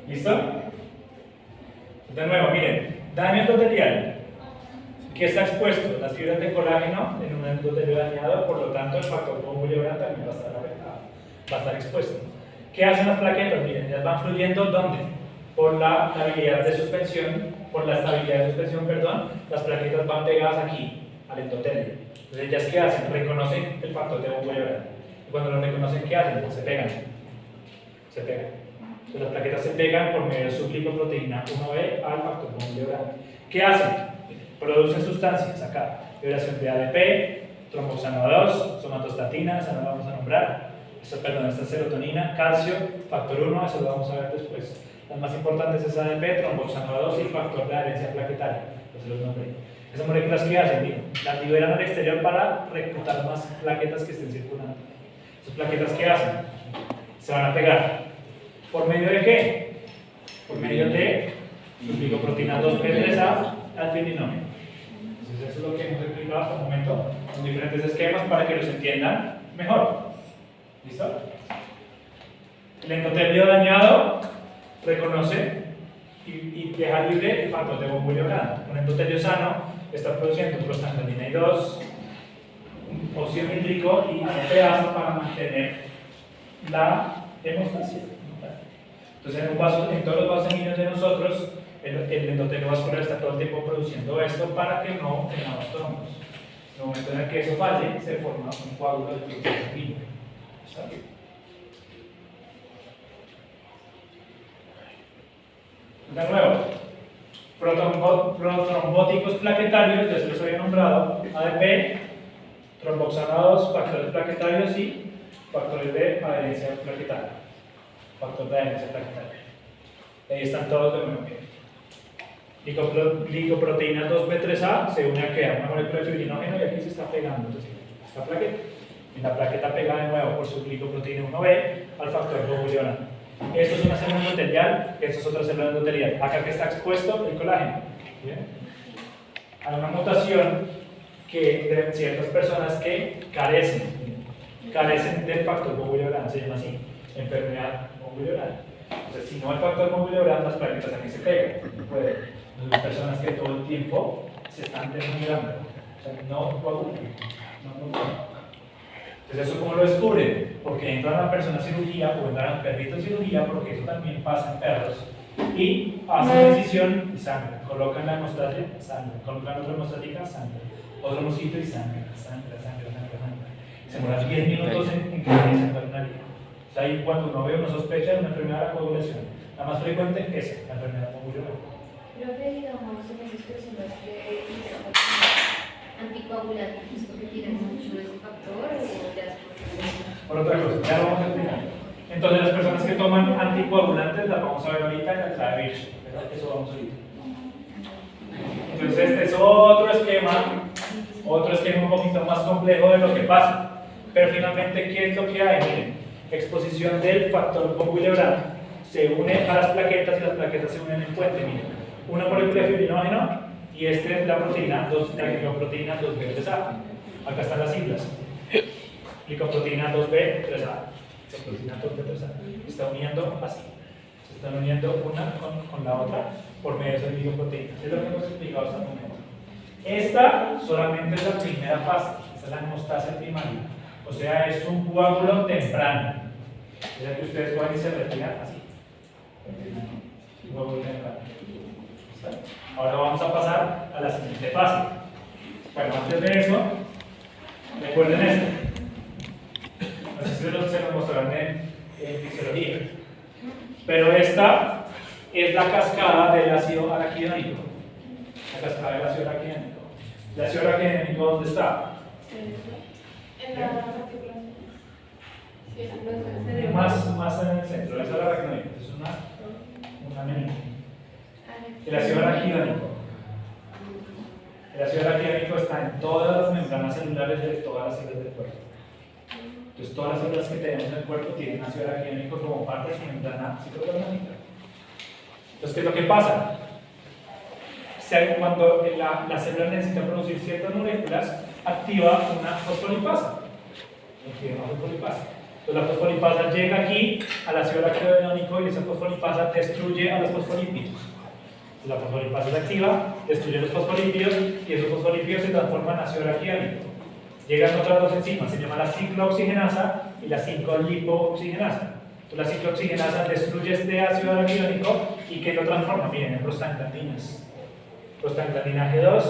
¿Listo? De nuevo, miren, daño endotelial. ¿Qué está expuesto? Las fibras de colágeno en un endotelio dañado, por lo tanto el factor von Willebrand también va a estar afectado, va a estar expuesto. ¿Qué hacen las plaquetas? Miren, ellas van fluyendo ¿dónde? Por la estabilidad de suspensión, las plaquetas van pegadas aquí, al endotelio. Entonces ellas ¿qué hacen? Reconocen el factor de von Willebrand. Y cuando lo reconocen, ¿qué hacen? Se pegan. Se pegan. Entonces las plaquetas se pegan por medio de su glicoproteína 1B al factor von Willebrand. ¿Qué hacen? Producen sustancias acá, liberación de ADP, tromboxano 2, somatostatina, esa no la vamos a nombrar, esta es serotonina, calcio, factor 1, eso lo vamos a ver después. Las más importantes es ADP, tromboxano 2 y factor de adherencia plaquetaria, eso los nombré. Esas moléculas que hacen, miren, las liberan al exterior para reclutar más plaquetas que estén circulando. Esas plaquetas que hacen, se van a pegar. ¿Por medio de qué? Por medio de glicoproteína 2B3A alfilinógeno. Entonces eso es lo que hemos explicado hasta el momento, con diferentes esquemas para que los entiendan mejor. ¿Listo? El endotelio dañado reconoce y deja libre el factor de bombulio grande. Un endotelio sano está produciendo prostaglandina 2, un óxido nítrico y ATPasa para mantener la hemostasia. Entonces en todos los vasos sanguíneos de nosotros el endotelio vascular está todo el tiempo produciendo esto para que no tengamos trombos. En el momento en el que eso falle, se forma un coágulo de flujo sanguíneo. ¿Está bien? De nuevo, protrombóticos plaquetarios, ya se los había nombrado, ADP, tromboxanados, factores plaquetarios y factores de adherencia plaquetaria. Factor de adherencia plaquetaria. Ahí están todos de nuevo. Glicoproteína 2B3A se une a una molécula de fibrinógeno y aquí se está pegando esta plaqueta. Y la plaqueta pega de nuevo por su glicoproteína 1B al factor globulionar. Esto es una célula endotelial, esto es otra célula endotelial. Acá que está expuesto el colágeno. ¿Bien? Hay una mutación que de ciertas personas que carecen del factor globulionar, se llama así, enfermedad globulionar. Entonces, si no hay factor globulionar, las plaquetas aquí se pegan. Hay personas que todo el tiempo se están desnublando, o sea, no coagulan. Entonces, ¿eso cómo lo descubren? Porque entran a una persona a cirugía o entran a un perrito a cirugía, porque eso también pasa en perros, y hacen decisión y sangre. Colocan la hemostasia, sangre. Colocan otra hemostática, sangre. Otro mosquito y sangre. Se demoran 10 minutos en que realizan la urinaria. O sea, ahí cuando uno ve o no sospecha de una enfermedad de la coagulación, la más frecuente es la enfermedad coagulante. Profe, digamos, en esas personas que anticoagulantes, porque tienen mucho ese factor o ya es por otra cosa, ya lo vamos a explicar. Entonces, las personas que toman anticoagulantes las vamos a ver ahorita en la clave Birch, ¿verdad? Eso vamos ahorita. Entonces, este es otro esquema un poquito más complejo de lo que pasa. Pero finalmente, ¿qué es lo que hay? Miren, exposición del factor coagulante se une a las plaquetas y las plaquetas se unen en puente. Miren, una molécula de fibrinógeno y este es la proteína, la glicoproteína 2B3A. Acá están las siglas. Glicoproteína 2B3A. Glicoproteína 2B3A. Se está uniendo así. Se están uniendo una con la otra por medio de esas glicoproteínas. Es lo que hemos explicado hasta el momento. Esta solamente es la primera fase. Esta es la hemostasia primaria. O sea, es un coágulo temprano. O sea que ustedes pueden y se retiran así. Un coágulo temprano. Ahora vamos a pasar a la siguiente fase. Bueno, antes de eso, recuerden esto. No sé si se nos mostrarán en fisiología. Pero esta es la cascada del ácido araquidónico. La cascada del ácido araquidónico. ¿El ácido araquidónico dónde está? En la partícula. Sí, Más en el centro. El ácido araquidónico es una menina. El ácido araquidónico. El ácido araquidónico está en todas las membranas celulares de todas las células del cuerpo. Entonces, todas las células que tenemos en el cuerpo tienen ácido araquidónico como parte de su membrana citoplasmática. Entonces, ¿qué es lo que pasa? Cuando la célula necesita producir ciertas moléculas, activa una fosfolipasa. Entonces, la fosfolipasa llega aquí al ácido araquidónico y esa fosfolipasa destruye a los fosfolípidos. La fosfolipasa se activa, destruye los fosfolípidos y esos fosfolípidos se transforman en ácido araquidónico. Llegan otras dos enzimas, se llama la ciclooxigenasa y la 5-lipooxigenasa. Entonces, la ciclooxigenasa destruye este ácido araquidónico y ¿qué lo transforma? Miren, en prostaglandinas. Prostaglandina G2,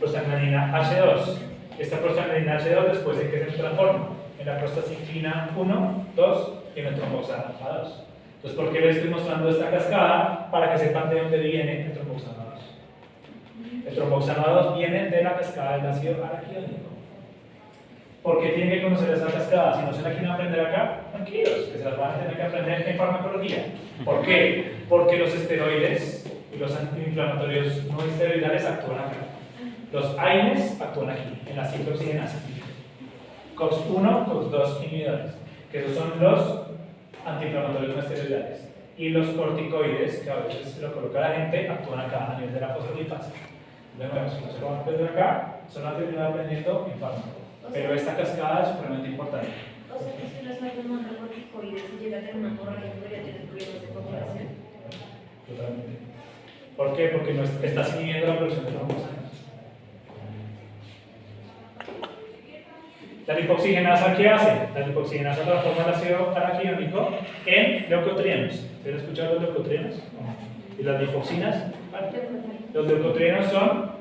prostaglandina H2. Esta prostaglandina H2 después de que se transforma en la prostaciclina 1, 2 y en el tromboxano A2. Entonces, ¿por qué les estoy mostrando esta cascada? Para que sepan de dónde viene el tromboxano A2. El tromboxano A2 viene de la cascada del ácido araquidónico. ¿Por qué tienen que conocer esa cascada? Si no se la quieren aprender acá, tranquilos, que se las van a tener que aprender en farmacología. ¿Por qué? Porque los esteroides y los antiinflamatorios no esteroidales actúan acá. Los AINES actúan aquí, en la simple oxigenasa. COX-1, COX-2 inhibidores, que esos son los antiinflamatorios no esteroidales. Y los corticoides, que a veces lo coloca la gente, actúan acá a nivel de la fosfolipasa. De nuevo, si no se lo van a aprender acá, son las terminar aprendiendo en fármaco. Pero esta cascada es supremamente importante. O sea que si uno está tomando corticoides y llega a tener una hemorragia, podría tener problemas de coagulación. Totalmente. ¿Por qué? Porque no estás inhibiendo la producción de trombosanas. La lipoxigenasa, ¿qué hace? La lipoxigenasa transforma el ácido araquidónico en leucotrienos. ¿Ustedes han escuchado los leucotrienos? ¿Y las lipoxinas? Los leucotrienos son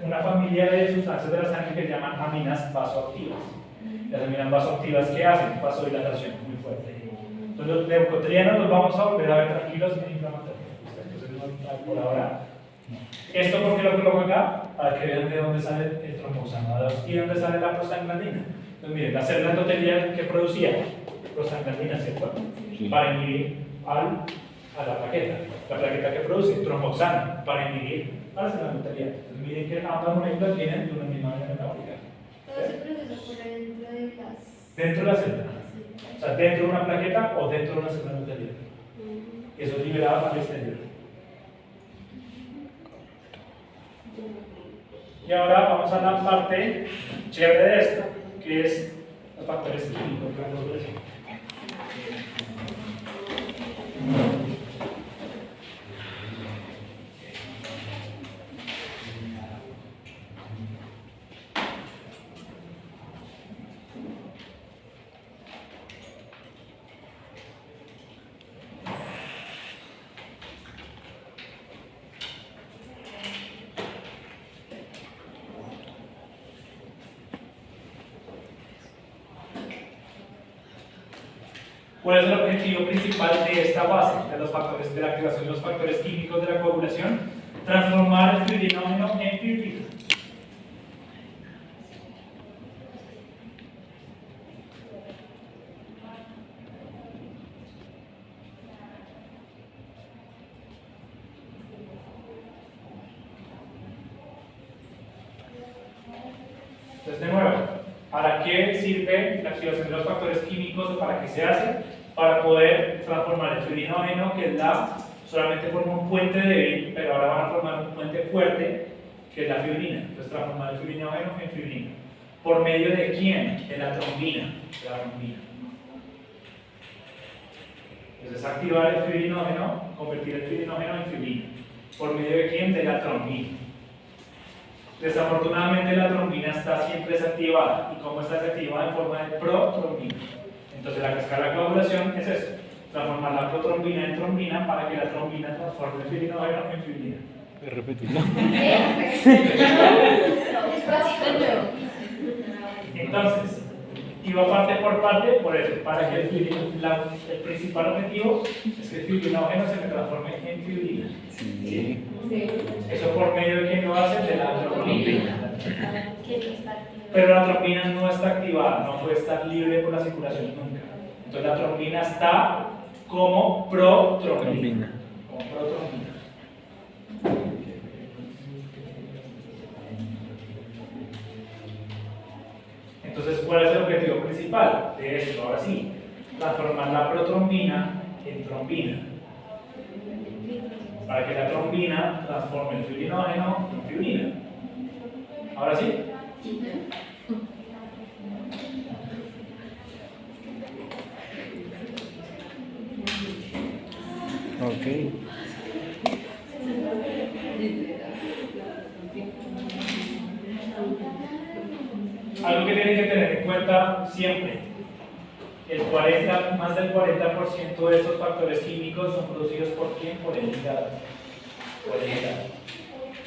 una familia de sustancias de la sangre que se llaman aminas vasoactivas. Las aminas vasoactivas, ¿qué hacen? Vasodilatación muy fuerte. Entonces los leucotrienos los vamos a volver a ver tranquilos en inflamatorios. Entonces por ahora. ¿Esto por qué lo coloco acá? Para que vean de dónde sale el trombosano 2 y dónde sale la prostaglandina. Entonces miren, la célula endotelial que producía prostaglandina, ¿cierto? Para inhibir a la plaqueta. La plaqueta que produce tromboxano para inhibir a la célula endotelial. Entonces miren que ambas moléculas vienen de una misma vía metabólica. Todo ese proceso ocurre dentro de las... Dentro de la célula. O sea, dentro de una plaqueta o dentro de una célula endotelial. Y eso es liberado al exterior. Y ahora vamos a la parte chévere de esto, que es los factores químicos de la coagulación. ¿Cuál es el objetivo principal de esta fase de los factores de la activación de los factores químicos de la coagulación? Transformar el fibrinógeno en fibrina. Entonces, de nuevo, ¿para qué sirve la activación de los factores químicos o para qué se hace? Para poder transformar el fibrinógeno, que es solamente forma un puente débil, pero ahora van a formar un puente fuerte, que es la fibrina. Entonces, transformar el fibrinógeno en fibrina. ¿Por medio de quién? De la trombina. De la trombina. Entonces, activar el fibrinógeno, convertir el fibrinógeno en fibrina. ¿Por medio de quién? De la trombina. Desafortunadamente la trombina está siempre desactivada. ¿Y cómo está desactivada? En forma de protrombina. Entonces la cascada de la coagulación es eso, transformar la protrombina en trombina para que la trombina transforme el fibrinógeno en fibrina. Repetirlo. Entonces, iba parte por parte, por eso, para que el principal objetivo es que el fibrinógeno se me transforme en fibrina. Sí. Eso por medio de quién lo hace, de la trombina. Que no está activo. Pero la trombina no está activada, no puede estar libre por la circulación nunca. Entonces la trombina está como protrombina. Como protrombina. Entonces, ¿cuál es el objetivo principal de esto? Ahora sí, transformar la protrombina en trombina. Para que la trombina transforme el fibrinógeno en fibrina. Ahora sí. Ok. Algo que tienen que tener en cuenta siempre, más del 40% de esos factores químicos son producidos por quién? Por el hígado. Por el hígado.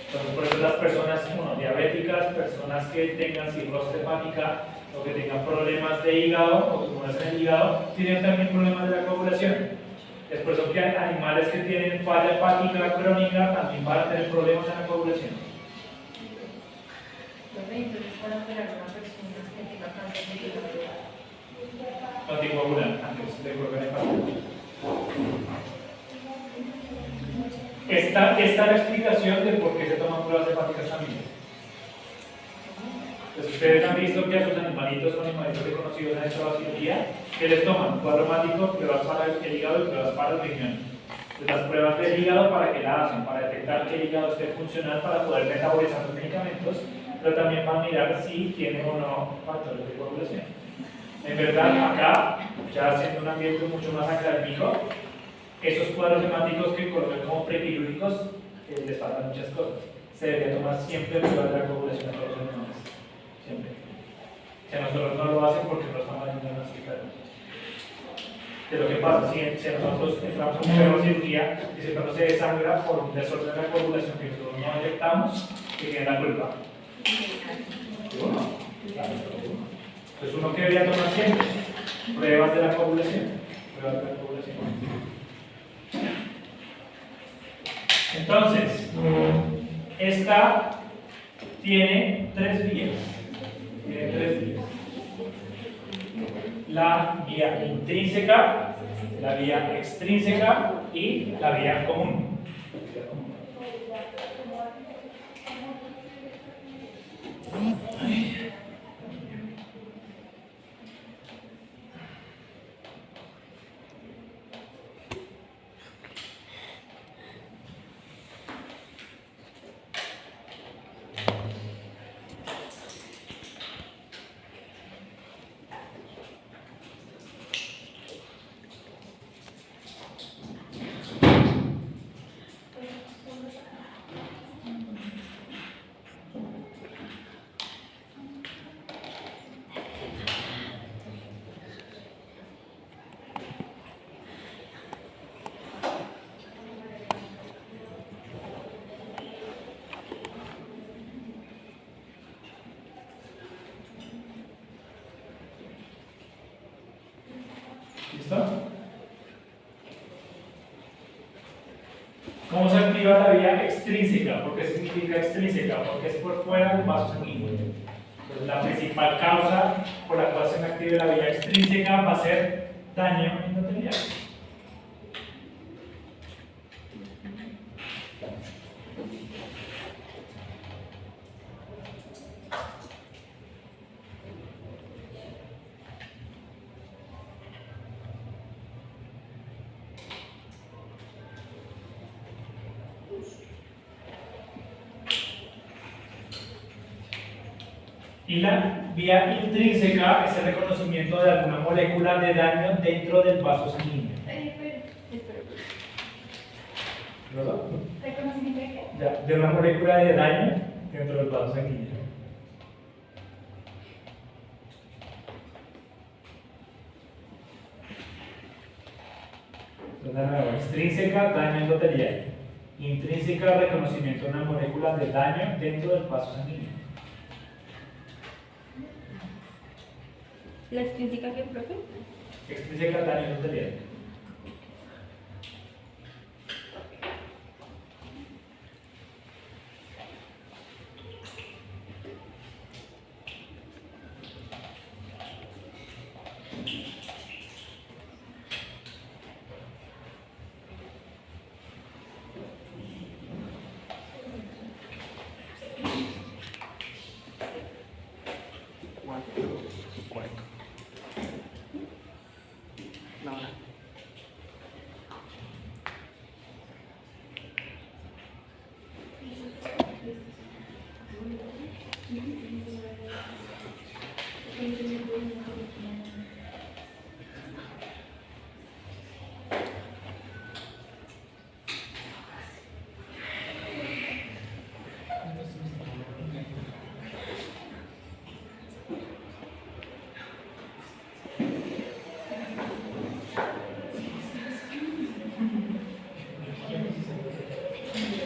Entonces, por eso las personas diabéticas, personas que tengan cirrosis hepática o que tengan problemas de hígado o tumores en el hígado, tienen también problemas de la coagulación. Es por eso que hay animales que tienen falla hepática crónica también van a tener problemas en la coagulación. Entonces, para operar a una persona que tenga cáncer de hígado, Anticoagulan antes de colocar hepática. Esta es la explicación de por qué se toman pruebas hepáticas también. Pues ustedes han visto que a sus animalitos son animalitos reconocidos en esta cirugía, que les toman cuadro hemático, pruebas para el hígado y pruebas para el riñón. Las pruebas del hígado, ¿para qué la hacen? Para detectar que el hígado esté funcional para poder metabolizar los medicamentos, pero también para mirar si tiene o no factores de coagulación. En verdad, acá, ya haciendo un ambiente mucho más académico, esos cuadros hemáticos que colocan como prequirúrgicos, les faltan muchas cosas. Se debería tomar siempre pruebas de la coagulación a todos los animales. Siempre. Si a nosotros no lo hacen porque no estamos ayudando a explicar. De lo que pasa, si nosotros entramos a un perro de cirugía y ese perro se desangra por un desorden de la coagulación que nosotros no detectamos, ¿quién tiene la culpa? Uno. Claro, uno. Entonces uno que debería tomar siempre pruebas de la coagulación. Pruebas de la coagulación. Entonces, esta tiene tres vías. Tiene tres vías. La vía intrínseca, la vía extrínseca y la vía común. ¿Listo? ¿Cómo se activa la vía extrínseca? ¿Por qué significa extrínseca? Porque es por fuera del vaso sanguíneo. Entonces, la principal causa por la cual se me active la vía extrínseca va a ser daño endotelial. Y la vía intrínseca es el reconocimiento de alguna molécula de daño dentro del vaso sanguíneo. ¿Verdad? ¿Reconocimiento de qué? Ya, de una molécula de daño dentro del vaso sanguíneo. Entonces, de nuevo, extrínseca, daño endotelial. Intrínseca, reconocimiento de una molécula de daño dentro del vaso sanguíneo. ¿La extrínseca qué, profe? Extrínseca, daño endotelial.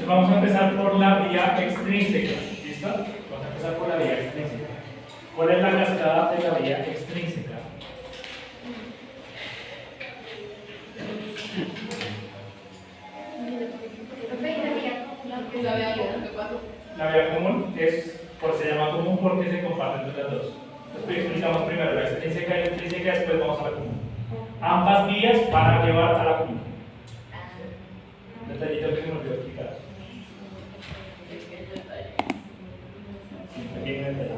Vamos a empezar por la vía extrínseca. ¿Listo? Vamos a empezar por la vía extrínseca. ¿Cuál es la cascada de la vía extrínseca? La vía común se llama común porque se comparten entre las dos. Entonces explicamos primero la extrínseca y la intrínseca, después vamos a la común. Ambas vías van a llevar a la común. Detallito que se nos dio aquí. significado. Sí, pequeño detalle.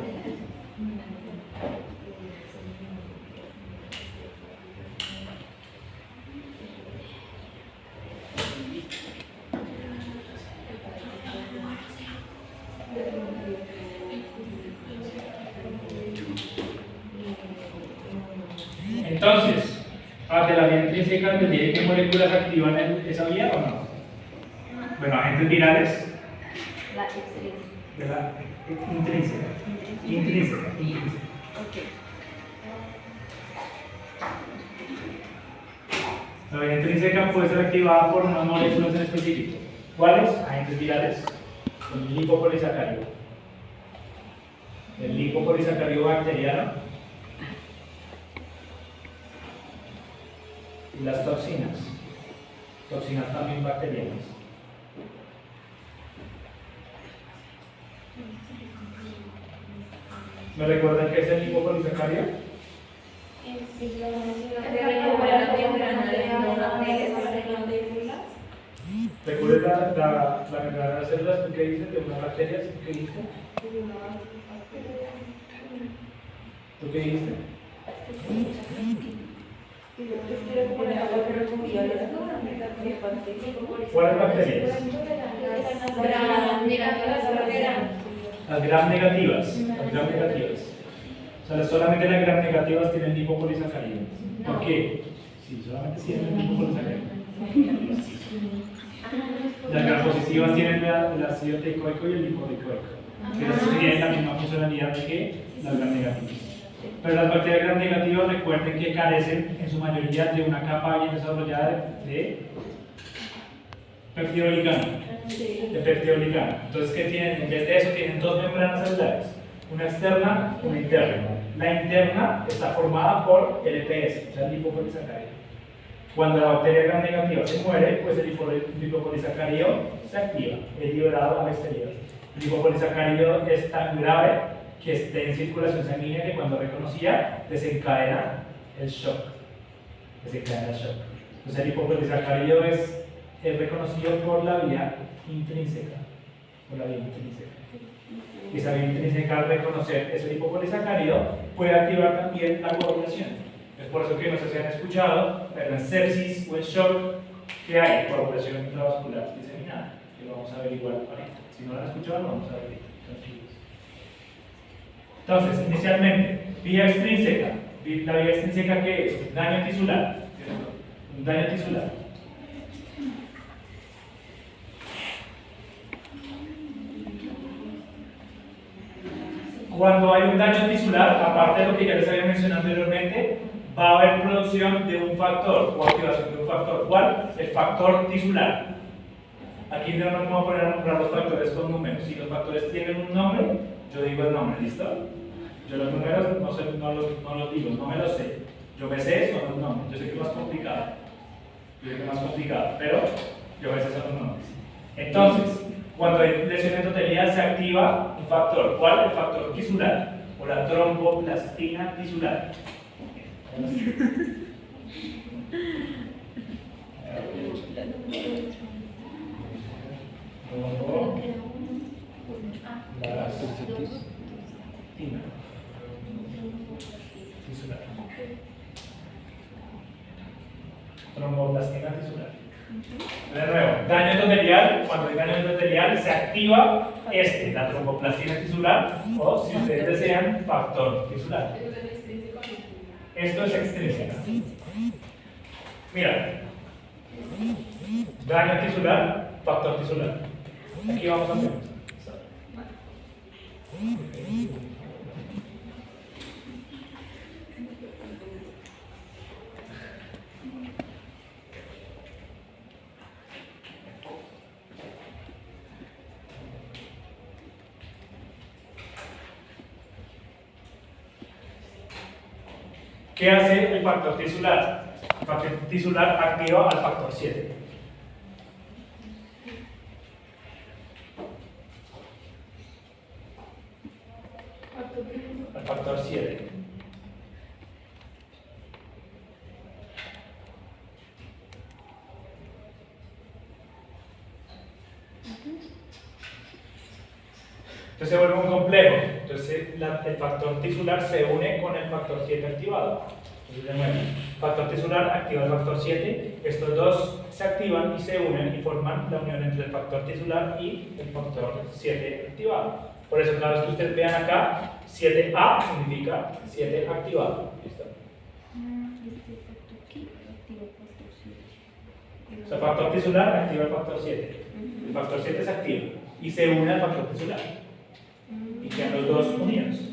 Entonces, de la vía intrínseca, ¿les dije qué moléculas activan esa vía o no? Bueno, agentes virales La extrínseca. de la intrínseca. Intrínseca. La vía intrínseca puede ser activada por unas moléculas en específico. ¿Cuáles? Agentes virales. El lipopolisacárido. El lipopolisacárido bacteriano. Y las toxinas. Toxinas también bacterianas. ¿Me recuerdan qué es el lipopolisacárido? ¿Recuerdas la membrana de las células? ¿Tú qué dices? ¿De una bacteria? ¿Tú qué dijiste? ¿Tú qué dijiste? ¿Cuáles bacterias? Las gram negativas. Las gram negativas. O sea, solamente las gram negativas tienen lipopolisacárido. ¿Por qué? Sí, solamente tienen lipopolisacárido. Las gram positivas tienen el ácido teicoico y el lipodicoico, que tienen la misma funcionalidad que las gram negativas. Pero las bacterias gram negativas, recuerden que carecen en su mayoría de una capa bien desarrollada de peptidoligano. Entonces, ¿qué tienen? En vez de eso, tienen dos membranas celulares, una externa y una interna. La interna está formada por LPS, o sea, el lipopolisacárido. Cuando la bacteria gram negativa se muere, pues el lipopolisacárido se activa, es liberado al exterior. El lipopolisacárido es tan grave que esté en circulación sanguínea que cuando reconocía desencadena el shock. Entonces el lipopolisacárido es reconocido por la vía intrínseca. Esa vía intrínseca, al reconocer ese lipopolisacárido, puede activar también la coagulación. Es por eso que no sé si han escuchado, pero en sepsis o en shock, ¿qué hay? Coagulación intravascular diseminada, que lo vamos a ver igual ahorita. Si no lo han escuchado, lo vamos a ver tranquilos. Entonces, inicialmente, vía extrínseca. La vía extrínseca, ¿qué es? Un daño tisular. Un daño tisular. Cuando hay un daño tisular, aparte de lo que ya les había mencionado anteriormente, va a haber producción de un factor o activación de un factor. ¿Cuál? El factor tisular. Aquí no nos vamos a poner a nombrar los factores con números. Si los factores tienen un nombre, yo digo el nombre, ¿listo? Yo los números no los digo, no me los sé. Yo me sé son los nombres. Yo sé que es más complicado. Pero yo me sé son los nombres. Entonces, cuando hay lesión endotelial se activa un factor. ¿Cuál? El factor tisular o la tromboplastina tisular. Tromboplastina tisular. De nuevo, daño endotelial. Cuando hay daño endotelial se activa la tromboplastina tisular o, si ustedes desean, factor tisular. Esto es extrínseca. Mira, daño tisular, factor tisular. Aquí vamos a hacer. ¿Qué hace el factor tisular? El factor tisular activa al factor 7. Al factor 7. Entonces se vuelve un complejo. Entonces el factor tisular se une con el factor 7 activado. Entonces de nuevo, factor tisular activa el factor 7. Estos dos se activan y se unen y forman la unión entre el factor tisular y el factor 7 activado. Por eso cada vez que ustedes vean acá, 7A significa 7 activado. ¿Listo? O sea, factor tisular activa el factor 7. El factor 7 se activa y se une al factor tisular. Y quedan los dos unidos.